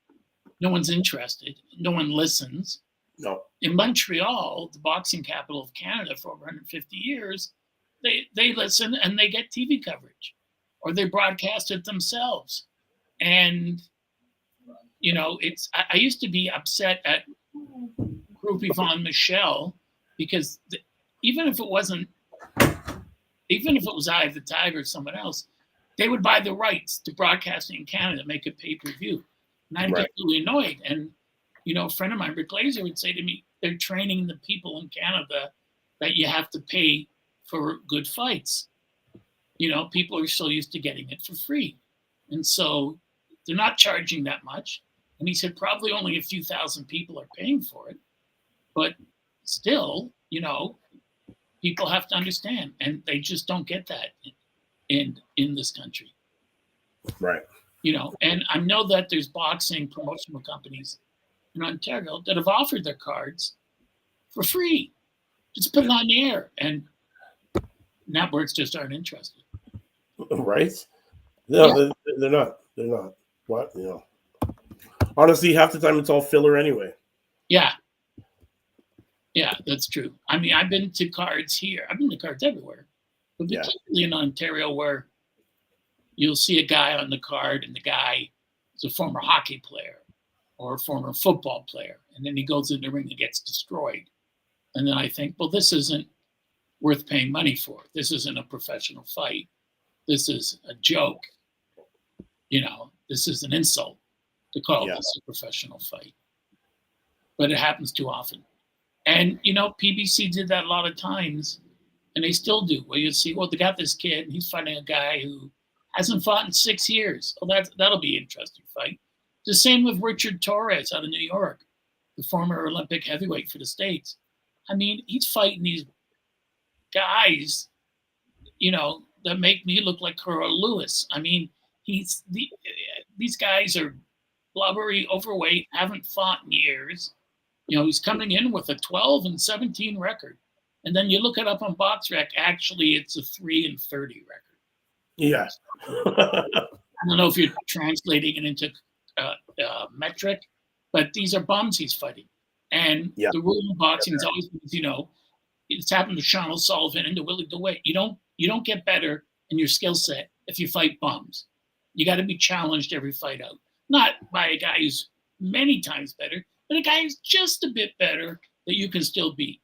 No one's interested. No one listens. No. In Montreal, the boxing capital of Canada for over 150 years, they listen and they get TV coverage, or they broadcast it themselves. And I used to be upset at Group Yvonne Michelle because even if it was Eye of the Tiger or someone else, they would buy the rights to broadcasting in Canada, make a pay-per-view. And I'd get really annoyed. And, a friend of mine, Rick Glazer, would say to me, they're training the people in Canada that you have to pay for good fights. People are so used to getting it for free. And so they're not charging that much. And he said probably only a few thousand people are paying for it. But still, people have to understand. And they just don't get that in this country. Right. And I know that there's boxing promotional companies in Ontario that have offered their cards for free. Just put it on the air. And networks just aren't interested. Right? No, they're not. They're not. What? Honestly, half the time it's all filler anyway. Yeah. Yeah, that's true. I mean, I've been to cards here. I've been to cards everywhere. But particularly in Ontario where you'll see a guy on the card and the guy is a former hockey player or a former football player. And then he goes in the ring and gets destroyed. And then I think, well, this isn't worth paying money for. This isn't a professional fight. This is a joke. This is an insult to call this a professional fight. But it happens too often. And PBC did that a lot of times, and they still do. Where you see, well, they got this kid, and he's fighting a guy who hasn't fought in 6 years. Well, that'll be an interesting fight. The same with Richard Torres out of New York, the former Olympic heavyweight for the States. I mean, he's fighting these guys, that make me look like Carl Lewis. I mean, these guys are blubbery, overweight, haven't fought in years. He's coming in with a 12-17 record. And then you look it up on BoxRec, actually it's a 3-30 record. Yeah. I don't know if you're translating it into metric, but these are bums he's fighting. And the rule in boxing is always, it's happened to Sean O'Sullivan and to Willie DeWitt. You don't get better in your skill set if you fight bums. You got to be challenged every fight out. Not by a guy who's many times better, but a guy who's just a bit better that you can still beat.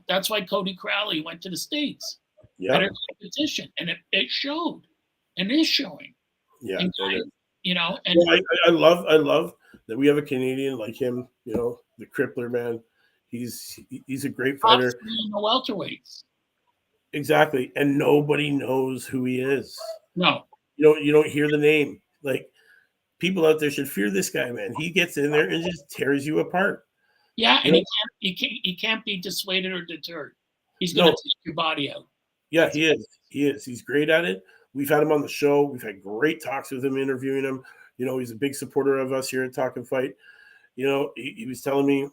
That's why Cody Crowley went to the States. Yeah. Better competition. And it showed and is showing. Yeah. And I love that we have a Canadian like him, the Crippler man. He's a great fighter. In the welterweights. Exactly. And nobody knows who he is. No. You don't hear the name. Like, people out there should fear this guy, man. He gets in there and just tears you apart. Yeah, and he can't be dissuaded or deterred. He's going to take your body out. Yeah, he is. He's great at it. We've had him on the show. We've had great talks with him, interviewing him. He's a big supporter of us here at Talk and Fight. He was telling me,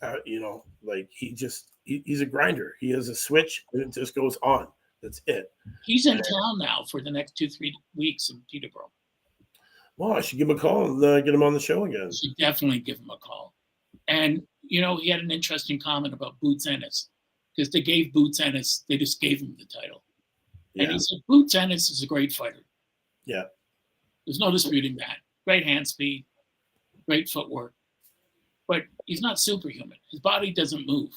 like he's a grinder. He has a switch and it just goes on. That's it. He's in town now for the next 2-3 weeks in Peterborough. Well, I should give him a call and get him on the show again. You should definitely give him a call. And, he had an interesting comment about Boots Ennis, because they gave Boots Ennis, they just gave him the title. And he said, Boots Ennis is a great fighter. Yeah. There's no disputing that. Great hand speed, great footwork. But he's not superhuman. His body doesn't move.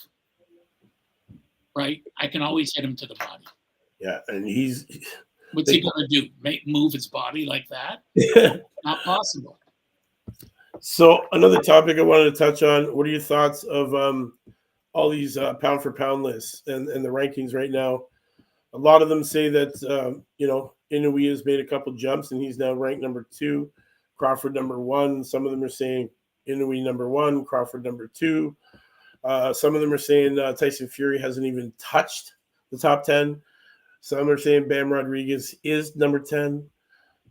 Right? I can always hit him to the body. Yeah, and what's he going to do? Move his body like that? Not possible. So another topic I wanted to touch on. What are your thoughts of all these pound for pound lists and the rankings right now? A lot of them say that Inoue has made a couple jumps and he's now ranked number 2, Crawford number 1. Some of them are saying Inoue number 1, Crawford number 2. Some of them are saying Tyson Fury hasn't even touched the top 10. Some are saying Bam Rodriguez is number 10.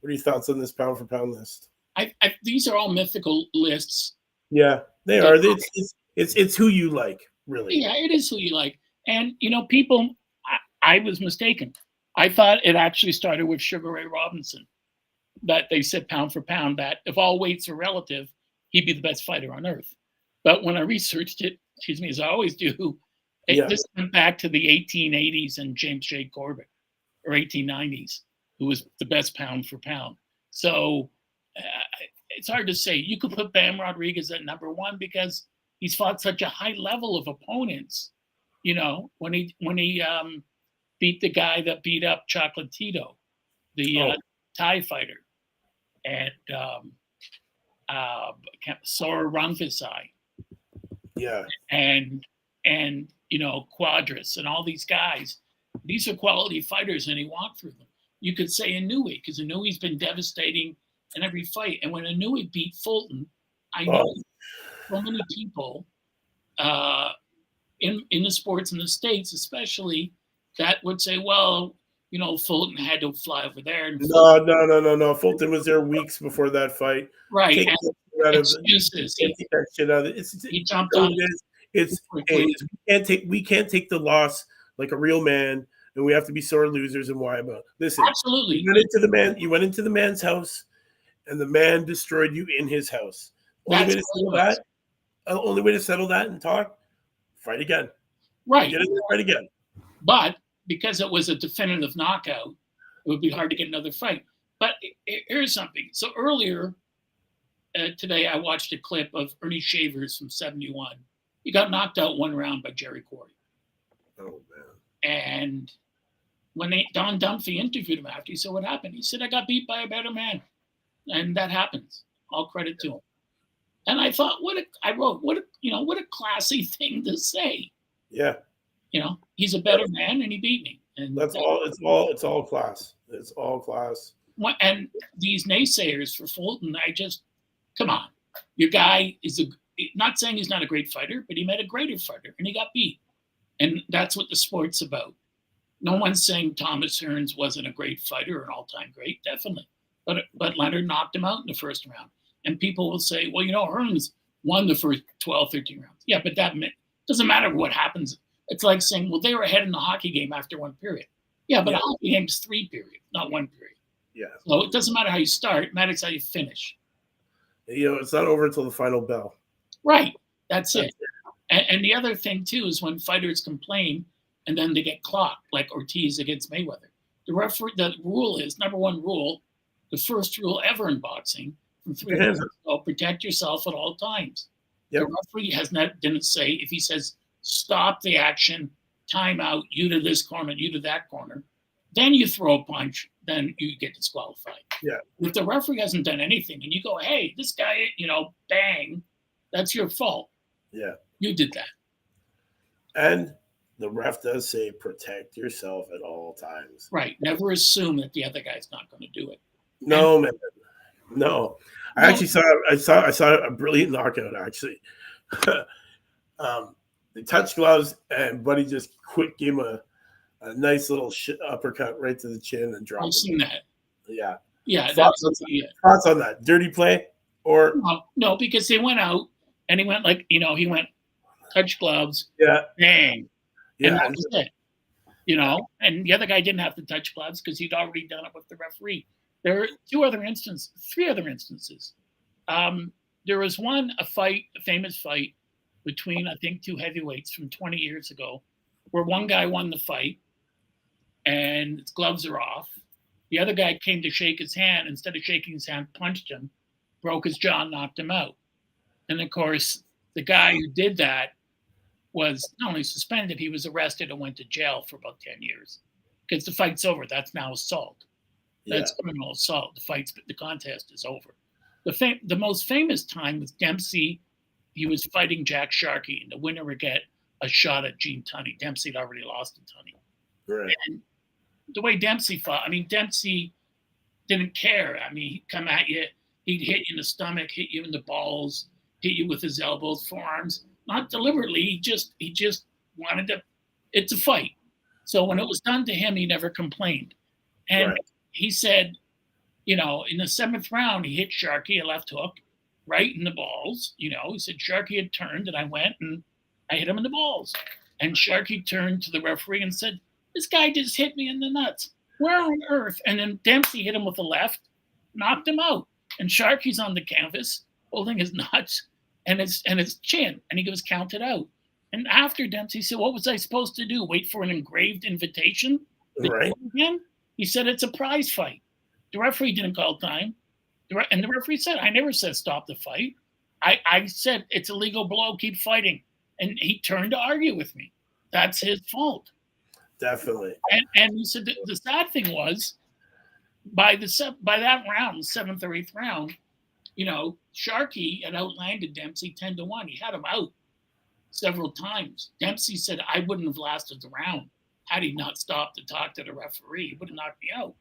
What are your thoughts on this pound for pound list? These are all mythical lists. Yeah, they are. It's who you like, really. Yeah, it is who you like. And, people, I was mistaken. I thought it actually started with Sugar Ray Robinson, that they said pound for pound, that if all weights are relative, he'd be the best fighter on earth. But when I researched it, as I always do, this went back to the 1880s and James J. Corbett, or 1890s, who was the best pound for pound. So it's hard to say. You could put Bam Rodriguez at number 1 because he's fought such a high level of opponents. When he beat the guy that beat up Chocolatito, the Thai fighter, and Sora Rungvisai. Yeah. And Quadras and all these guys. These are quality fighters, and he walked through them. You could say Inoue, because Inoue's been devastating in every fight. And when Inoue beat Fulton, I know so many people in the sports in the States, especially, that would say, well, Fulton had to fly over there. And No. Fulton was there weeks before that fight. Right. Excuses. He jumped on it. We can't take the loss like a real man, and we have to be sore losers and why about. Listen, absolutely. You went into the man's house, and the man destroyed you in his house. Only way to settle that and talk, fight again. Right. Get in there, fight again. But because it was a definitive knockout, it would be hard to get another fight. But here's something. So earlier today, I watched a clip of Ernie Shavers from '71. He got knocked out 1 round by Jerry Corey. Oh, man. And when Don Dunphy interviewed him after, he said, what happened? He said, I got beat by a better man. And that happens. All credit to him. And I thought, I wrote, what a classy thing to say. Yeah. He's a better man, and he beat me. And That's all. It's all class. It's all class. And these naysayers for Fulton, come on. Your guy is not saying he's not a great fighter, but he met a greater fighter, and he got beat. And that's what the sport's about. No one's saying Thomas Hearns wasn't a great fighter or an all-time great, definitely. But Leonard knocked him out in the first round. And people will say, well, Hearns won the first 12, 13 rounds. Yeah, but that doesn't matter what happens. It's like saying, well, they were ahead in the hockey game after one period. Yeah, but a hockey game is 3 periods, not 1 period. Yeah. So it doesn't matter how you start. It matters how you finish. It's not over until the final bell. Right. That's it. And the other thing, too, is when fighters complain and then they get clocked, like Ortiz against Mayweather. The rule is, number one rule, the first rule ever in boxing, from 3 years ago, protect yourself at all times. Yep. The referee didn't say, if he says, stop the action, time out, you to this corner, you to that corner, then you throw a punch, then you get disqualified. Yeah. If the referee hasn't done anything and you go, hey, this guy, bang, that's your fault. Yeah. You did that. And the ref does say protect yourself at all times. Right. Never assume that the other guy's not going to do it. No, man. No. I actually saw a brilliant knockout, actually. They touched gloves, and Buddy just quick gave him a nice little uppercut right to the chin and dropped. I've seen that. Yeah. Yeah. Thoughts on that? Dirty play? Or no, because they went out and he went he went touch gloves. Yeah. Bang. Yeah. And that was it. And the other guy didn't have to touch gloves because he'd already done it with the referee. There are 3 other instances. There was a famous fight between, I think, 2 heavyweights from 20 years ago, where one guy won the fight and his gloves are off. The other guy came to shake his hand. Instead of shaking his hand, punched him, broke his jaw, knocked him out. And of course, the guy who did that was not only suspended, he was arrested and went to jail for about 10 years. Because the fight's over. That's now assault. That's criminal assault. The contest is over. The most famous time was Dempsey. He was fighting Jack Sharkey, and the winner would get a shot at Gene Tunney. Dempsey had already lost to Tunney. Right. And the way Dempsey fought, Dempsey didn't care. He'd come at you, he'd hit you in the stomach, hit you in the balls, hit you with his elbows, forearms. Not deliberately. He just wanted to. It's a fight. So when it was done to him, he never complained. And he said, in the 7th round, he hit Sharkey a left hook right in the balls. He said Sharkey had turned, and I went and I hit him in the balls. And Sharkey turned to the referee and said, this guy just hit me in the nuts. Where on earth? And then Dempsey hit him with the left, knocked him out. And Sharkey's on the canvas holding his nuts and his chin, and he was counted out. And after Dempsey said, what was I supposed to do? Wait for an engraved invitation? Right. Again? He said, it's a prize fight. The referee didn't call time. And the referee said, I never said stop the fight. I said, it's a legal blow, keep fighting. And he turned to argue with me. That's his fault. Definitely. And he said the sad thing was, by that round, 7th or 8th round, Sharkey had outlanded Dempsey 10-1. He had him out several times. Dempsey said, I wouldn't have lasted the round had he not stopped to talk to the referee. He would have knocked me out.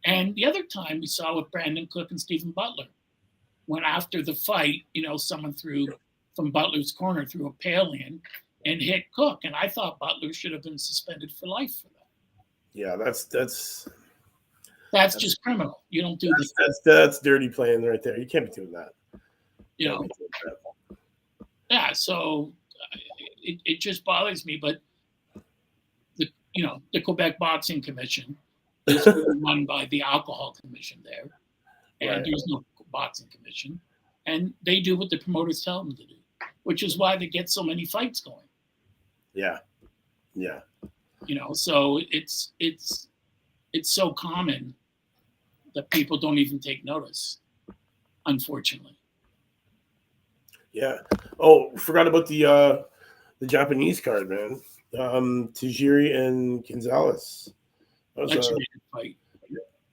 And the other time we saw with Brandon Cook and Stephen Butler, when after the fight, someone threw from Butler's corner, threw a pail in and hit Cook. And I thought Butler should have been suspended for life for that. Yeah, that's just criminal. You don't do that's dirty playing right there. You can't be doing that. Yeah, so it just bothers me. But the Quebec Boxing Commission is run by the Alcohol Commission there, and there's no boxing commission, and they do what the promoters tell them to do, which is why they get so many fights going. Yeah. So it's so common that people don't even take notice, unfortunately. Yeah. Oh, forgot about the Japanese card, man. Tajiri and Gonzalez. That was a fight.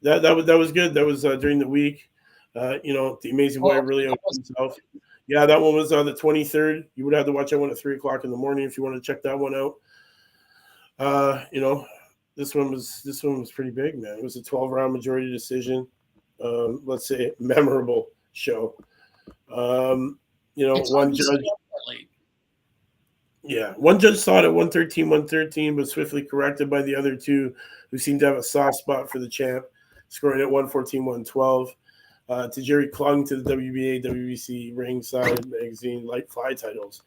That was good. That was during the week. The Amazing Boy really opened himself. Yeah, that one was on the 23rd. You would have to watch that one at 3:00 in the morning if you want to check that one out. This one was pretty big, man. It was a 12-round majority decision. Let's say memorable show. It's One hard to judge. stay up that late. Yeah, one judge saw it at 113, but swiftly corrected by the other two, who seemed to have a soft spot for the champ, scoring at 114, 112. Tajiri clung to the WBA, WBC ringside magazine light fly titles,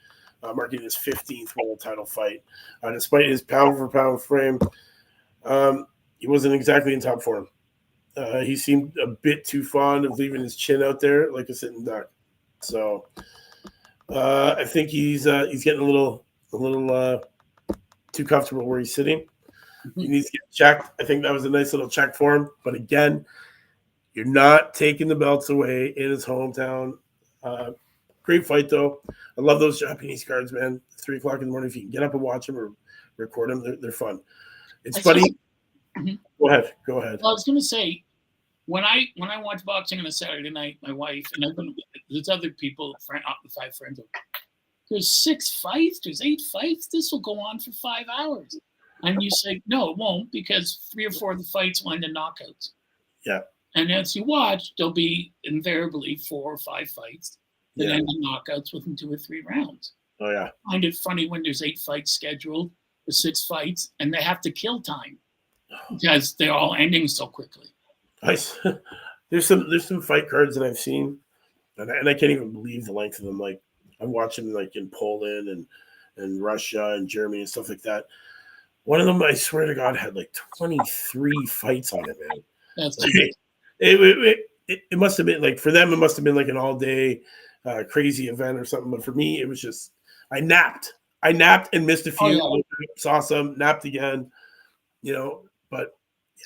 marking his 15th world title fight. Despite his pound-for-pound frame, he wasn't exactly in top form. He seemed a bit too fond of leaving his chin out there like a sitting duck. So I think he's getting a little too comfortable where he's sitting. He needs to get checked. I think that was a nice little check for him. But again, you're not taking the belts away in his hometown. Great fight, though. I love those Japanese cards, man. 3:00 in the morning. If you can get up and watch them or record them, they're fun. It's funny. Go ahead. Well, I was going to say, when I watch boxing on a Saturday night, my wife and there's other people, 5 friends. There's 6 fights. There's 8 fights. This will go on for 5 hours. And you say, no, it won't, because 3 or 4 of the fights will end in knockouts. Yeah. And as you watch, there'll be invariably 4 or 5 fights that end in knockouts within 2 or 3 rounds. Oh, yeah. I find it funny when there's 8 fights scheduled or 6 fights, and they have to kill time because they're all ending so quickly. Nice. There's some fight cards that I've seen, and I can't even believe the length of them. Like, I'm watching like in Poland and Russia and Germany and stuff like that. One of them, I swear to God, had like 23 fights on it, man. That's it must have been like, for them, it must have been like an all-day crazy event or something. But for me, it was just, I napped and missed a few, saw some, napped again, but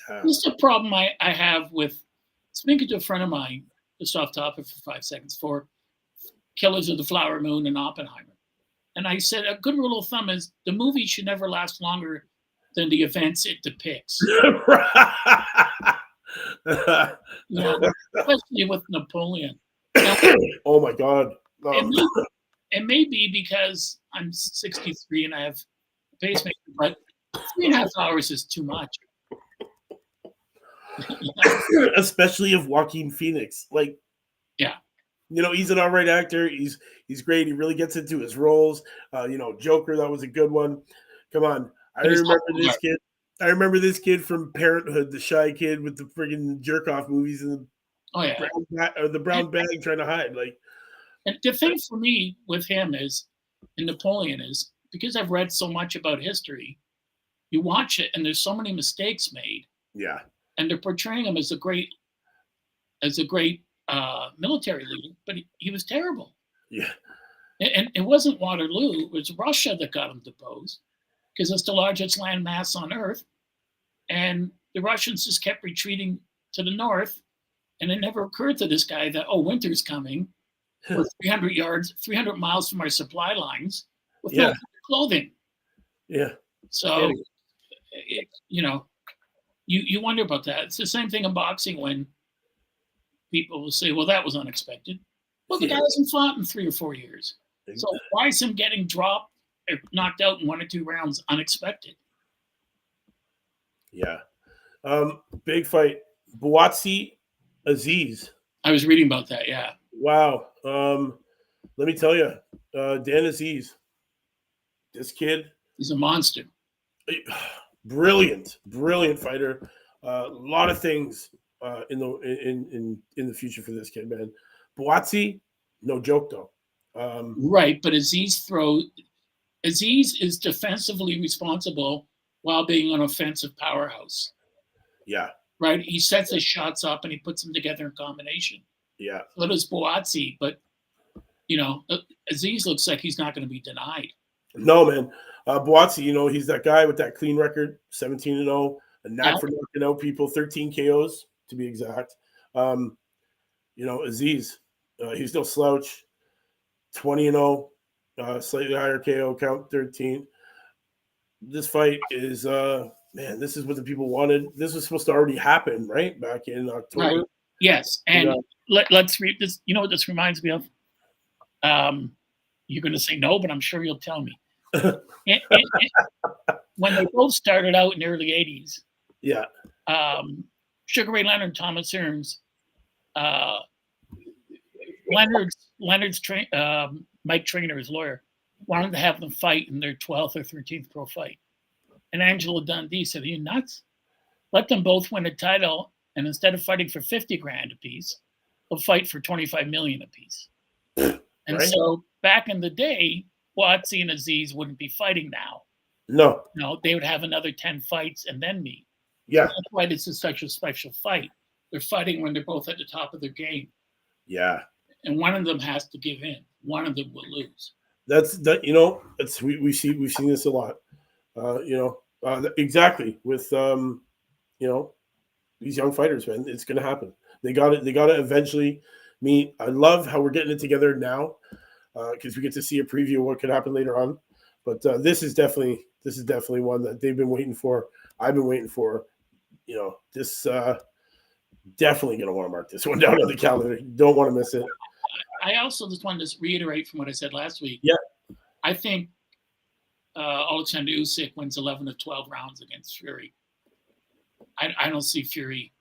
yeah. This is a problem I have with speaking to a friend of mine, just off topic for 5 seconds, for Killers of the Flower Moon and Oppenheimer. And I said, a good rule of thumb is the movie should never last longer than the events it depicts. Especially with Napoleon. Now, oh my God. It may be because I'm 63 and I have a pacemaker, but 3.5 hours is too much. Especially of Joaquin Phoenix. Like, yeah. He's an all right actor. He's great. He really gets into his roles. Joker, that was a good one. Come on. I remember this kid from Parenthood, the shy kid with the friggin' jerk-off movies and the brown bag trying to hide. Like, and the thing for me with him is, in Napoleon, is because I've read so much about history, you watch it and there's so many mistakes made. Yeah. And they're portraying him as a great military leader, but he was terrible. Yeah. And it wasn't Waterloo, it was Russia that got him deposed, because it's the largest land mass on Earth. And the Russians just kept retreating to the north. And it never occurred to this guy that, winter's coming. We're 300 miles from our supply lines with no clothing. Yeah. So, you wonder about that. It's the same thing in boxing when people will say, well, that was unexpected. Well, the guy hasn't fought in 3 or 4 years. So why is him getting dropped or knocked out in 1 or 2 rounds unexpected? Yeah. Big fight. Buatsi Aziz. I was reading about that, yeah. Wow. Let me tell you, Dan Aziz, this kid. He's a monster. Brilliant fighter. A lot of things in the future for this kid, man. Buatsi, no joke though. Right, but Aziz is defensively responsible while being an offensive powerhouse. Yeah. Right? He sets his shots up and he puts them together in combination. Yeah. So does Buatsi, but Aziz looks like he's not going to be denied. No, man. Buatsi, he's that guy with that clean record, 17-0, a knack for knocking out people, 13 KOs to be exact. Aziz, he's no slouch, 20-0, slightly higher KO count, 13. This fight is, this is what the people wanted. This was supposed to already happen, right? Back in October. Right. Yes, and let's read this. You know what this reminds me of? You're going to say no, but I'm sure you'll tell me. When they both started out in the early 80s, Yeah. Sugar Ray Leonard, Thomas Hearns, Leonard's Mike Trainer, his lawyer, wanted to have them fight in their 12th or 13th pro fight. And Angelo Dundee said, "Are you nuts? Let them both win a title, and instead of fighting for 50 grand apiece, they'll fight for 25 million apiece." And Right. so back in the day, Watsy and Aziz wouldn't be fighting now. No. No, they would have another 10 fights and then meet. Yeah. And that's why this is such a special fight. They're fighting when they're both at the top of their game. Yeah. And one of them has to give in. One of them will lose. That's that. We've seen this a lot. Exactly with these young fighters, man. It's gonna happen. They got it. They got to eventually meet. I love how we're getting it together now because we get to see a preview of what could happen later on. But this is definitely one that they've been waiting for. I've been waiting for. This definitely gonna want to mark this one down on the calendar. Don't want to miss it. I also just wanted to reiterate from what I said last week. Yeah. I think Alexander Usyk wins 11 of 12 rounds against Fury. I don't see Fury.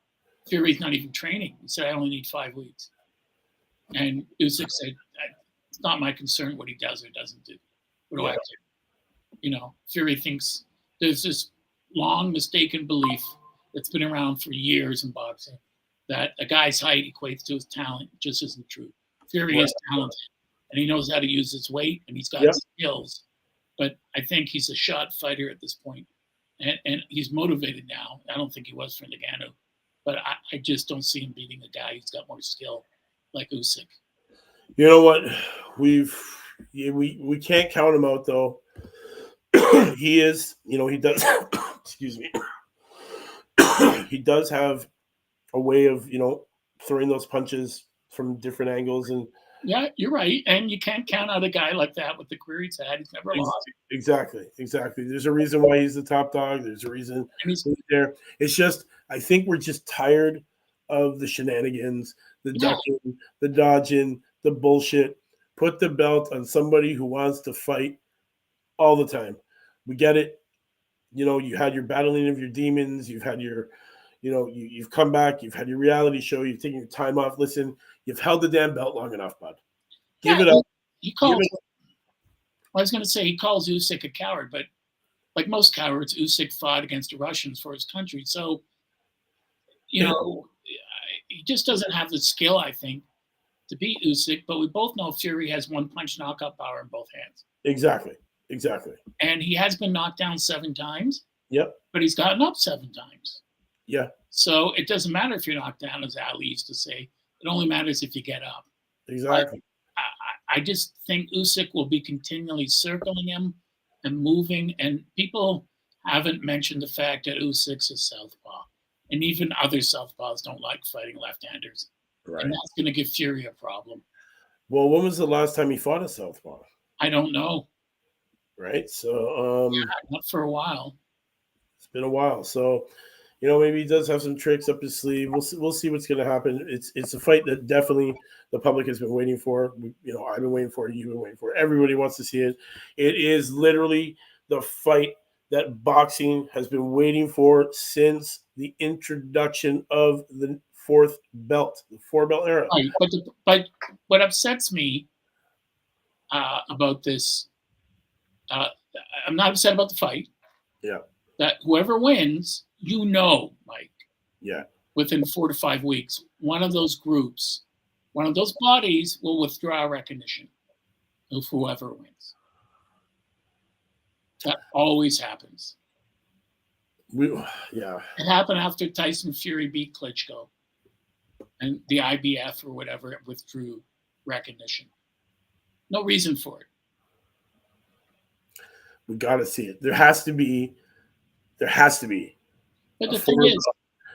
Fury's not even training. He said, "I only need 5 weeks." And Usyk said, "It's not my concern what he does or doesn't do. What do I do?" Fury thinks there's this long mistaken belief that's been around for years in boxing that a guy's height equates to his talent. It just isn't true. Fury is talented, and he knows how to use his weight, and he's got skills. But I think he's a shot fighter at this point, and he's motivated now. I don't think he was for Nagano, but I just don't see him beating a guy who's got more skill like Usyk. You know what? We can't count him out though. He is, he does. Excuse me. He does have a way of, throwing those punches from different angles, and yeah, you're right. And you can't count out a guy like that with the career he's had. He's never lost. Exactly. There's a reason why he's the top dog. There's a reason he's there. It's just, I think we're just tired of the shenanigans, the ducking, the dodging, the bullshit. Put the belt on somebody who wants to fight all the time. We get it. You had your battling of your demons. You've had your, you've come back. You've had your reality show. You've taken your time off. Listen, you've held the damn belt long enough, bud. Give it up. I was going to say he calls Usyk a coward, but like most cowards, Usyk fought against the Russians for his country. So, he just doesn't have the skill, I think, to beat Usyk. But we both know Fury has one punch knockout power in both hands. Exactly. And he has been knocked down 7 times. Yep. But he's gotten up 7 times. Yeah. So it doesn't matter if you're knocked down, as Ali used to say. It only matters if you get up. Exactly. I just think Usyk will be continually circling him and moving. And people haven't mentioned the fact that Usyk's a southpaw. And even other southpaws don't like fighting left-handers. Right. And that's going to give Fury a problem. Well, when was the last time he fought a southpaw? I don't know. Right? So not for a while. It's been a while. So, maybe he does have some tricks up his sleeve. We'll see what's going to happen. It's a fight that definitely the public has been waiting for. I've been waiting for it. You've been waiting for it. Everybody wants to see it. It is literally the fight that boxing has been waiting for since the introduction of the 4th belt, the 4-belt era. Right. But what upsets me about this, I'm not upset about the fight. Yeah. That whoever wins, Mike. Yeah. Within 4 to 5 weeks, one of those groups, one of those bodies will withdraw recognition of whoever wins. That always happens. It happened after Tyson Fury beat Klitschko, and the IBF or whatever withdrew recognition. No reason for it. We got to see it. There has to be. But the thing is,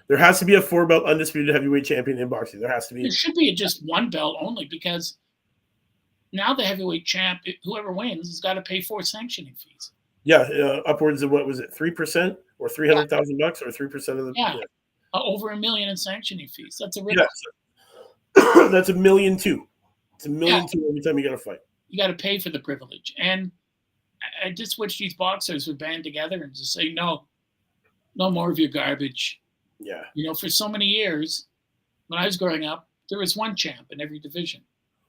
there has to be a 4-belt undisputed heavyweight champion in boxing. There has to be. There should be just 1 belt only, because now the heavyweight champ, whoever wins, has got to pay 4 sanctioning fees. Yeah, upwards of what was it, 3% or $300,000 or 3% of the. Yeah. Over $1 million in sanctioning fees. That's a ridiculous. Yeah. That's $1 million too. It's $1.2 million every time you got to fight. You got to pay for the privilege. And I just wish these boxers would band together and just say, no more of your garbage. Yeah. You know, for so many years, when I was growing up, there was one champ in every division.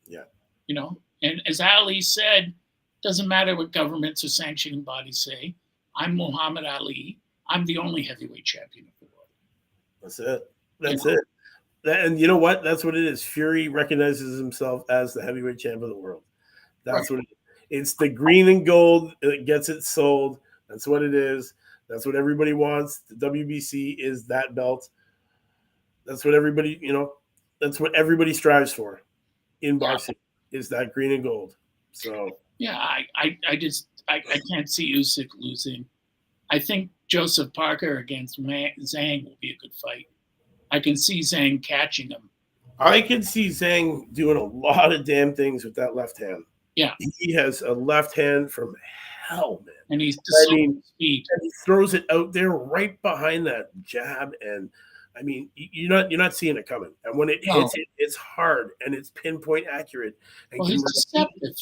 Yeah. You know, and as Ali said, doesn't matter what governments or sanctioning bodies say. I'm Muhammad Ali. I'm the only heavyweight champion of the world. That's it. That's it. And you know what? That's what it is. Fury recognizes himself as the heavyweight champ of the world. That's what it is. It's the green and gold that gets it sold. That's what it is. That's what everybody wants. The WBC is that belt. That's what everybody, that's what everybody strives for in boxing is that green and gold. So yeah, I can't see Usyk losing. I think Joseph Parker against Zhang will be a good fight. I can see Zhang catching him. I can see Zhang doing a lot of damn things with that left hand. Yeah. He has a left hand from hell, man. And he's speed. And he throws it out there right behind that jab. And I mean, you're not seeing it coming. And when it hits it, it's hard and it's pinpoint accurate. And he's deceptive.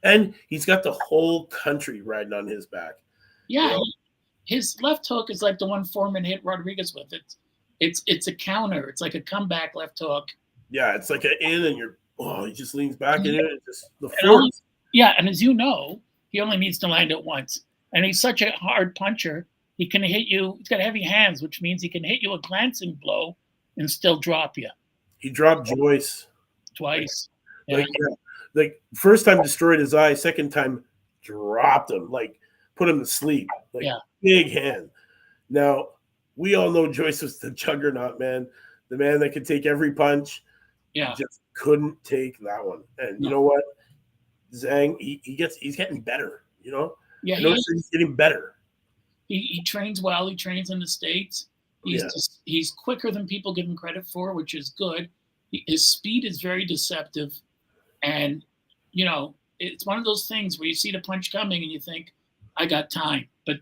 And he's got the whole country riding on his back. Yeah. His left hook is like the one Foreman hit Rodriguez with. It's a counter. It's like a comeback left hook. Yeah, it's like an in and he just leans back in it. Just the force. And as you know, he only needs to land it once. And he's such a hard puncher. He can hit you. He's got heavy hands, which means he can hit you a glancing blow and still drop you. He dropped Joyce twice. Like first time destroyed his eye. Second time dropped him. Like put him to sleep. Big hand. Now we all know Joyce was the juggernaut, man. The man that could take every punch. Yeah. Just couldn't take that one. And you know what? Zhang, he's getting better, Yeah, he's getting better. He trains well. He trains in the States. He's quicker than people give him credit for, which is good. His speed is very deceptive. And, it's one of those things where you see the punch coming and you think, I got time. But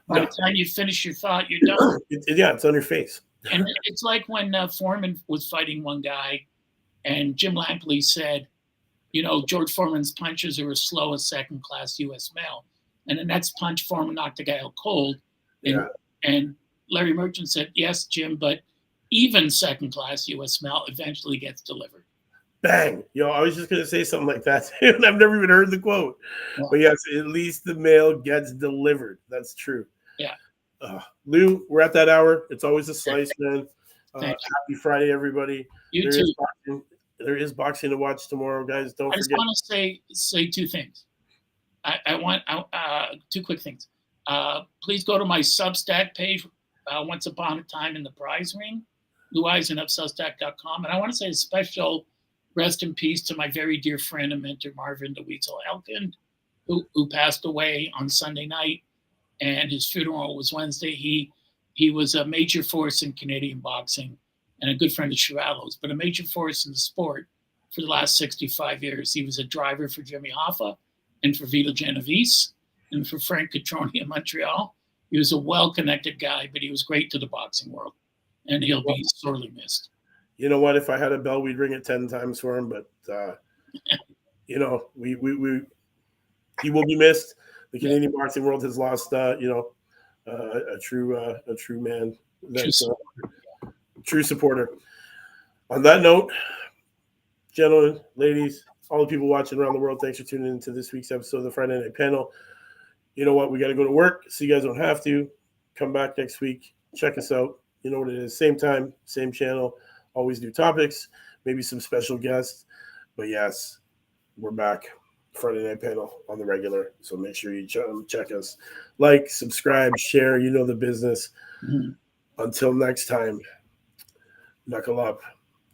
by the time you finish your thought, you're done. It's on your face. And it's like when Foreman was fighting one guy and Jim Lampley said, George Foreman's punches are as slow as second-class U.S. mail. And the next punch, Foreman knocked the guy out cold. And Larry Merchant said, yes, Jim, but even second-class U.S. mail eventually gets delivered. Bang. I was just going to say something like that. I've never even heard the quote. Well, but yes, at least the mail gets delivered. That's true. Yeah. Lou, we're at that hour. It's always a slice, man. Happy Friday, everybody. You too. There is boxing to watch tomorrow, guys. Don't forget. I just want to say two things. I want two quick things. Please go to my Substack page, Once Upon a Time in the Prize Ring, Eisen of Substack.com. And I want to say a special rest in peace to my very dear friend and mentor, Marvin DeWeasel Elkind, who passed away on Sunday night. And his funeral was Wednesday. He was a major force in Canadian boxing and a good friend of Chivallo's, but a major force in the sport for the last 65 years. He was a driver for Jimmy Hoffa and for Vito Genovese and for Frank Catroni in Montreal. He was a well-connected guy, but he was great to the boxing world, and he'll be sorely missed. You know what? If I had a bell, we'd ring it 10 times for him, but, he will be missed. The Canadian boxing world has lost, a true man. True supporter. On that note, gentlemen, ladies, all the people watching around the world, thanks for tuning into this week's episode of the Friday Night Panel. You know what? We got to go to work, so you guys don't have to. Come back next week. Check us out. You know what it is. Same time, same channel. Always new topics, maybe some special guests. But yes, we're back. Friday Night Panel on the regular. So make sure you check us. Like, subscribe, share. You know the business. Mm-hmm. Until next time, knuckle up,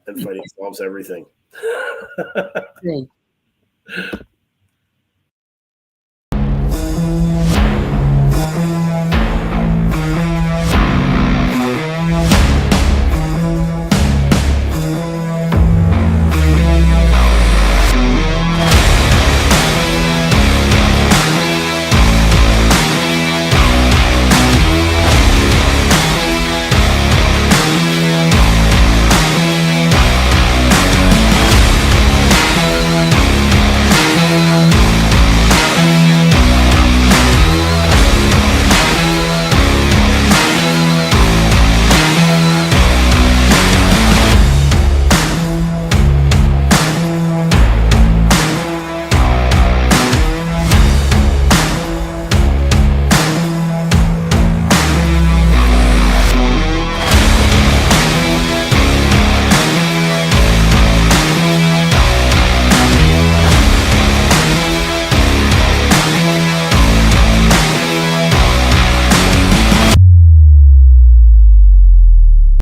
and fighting solves everything.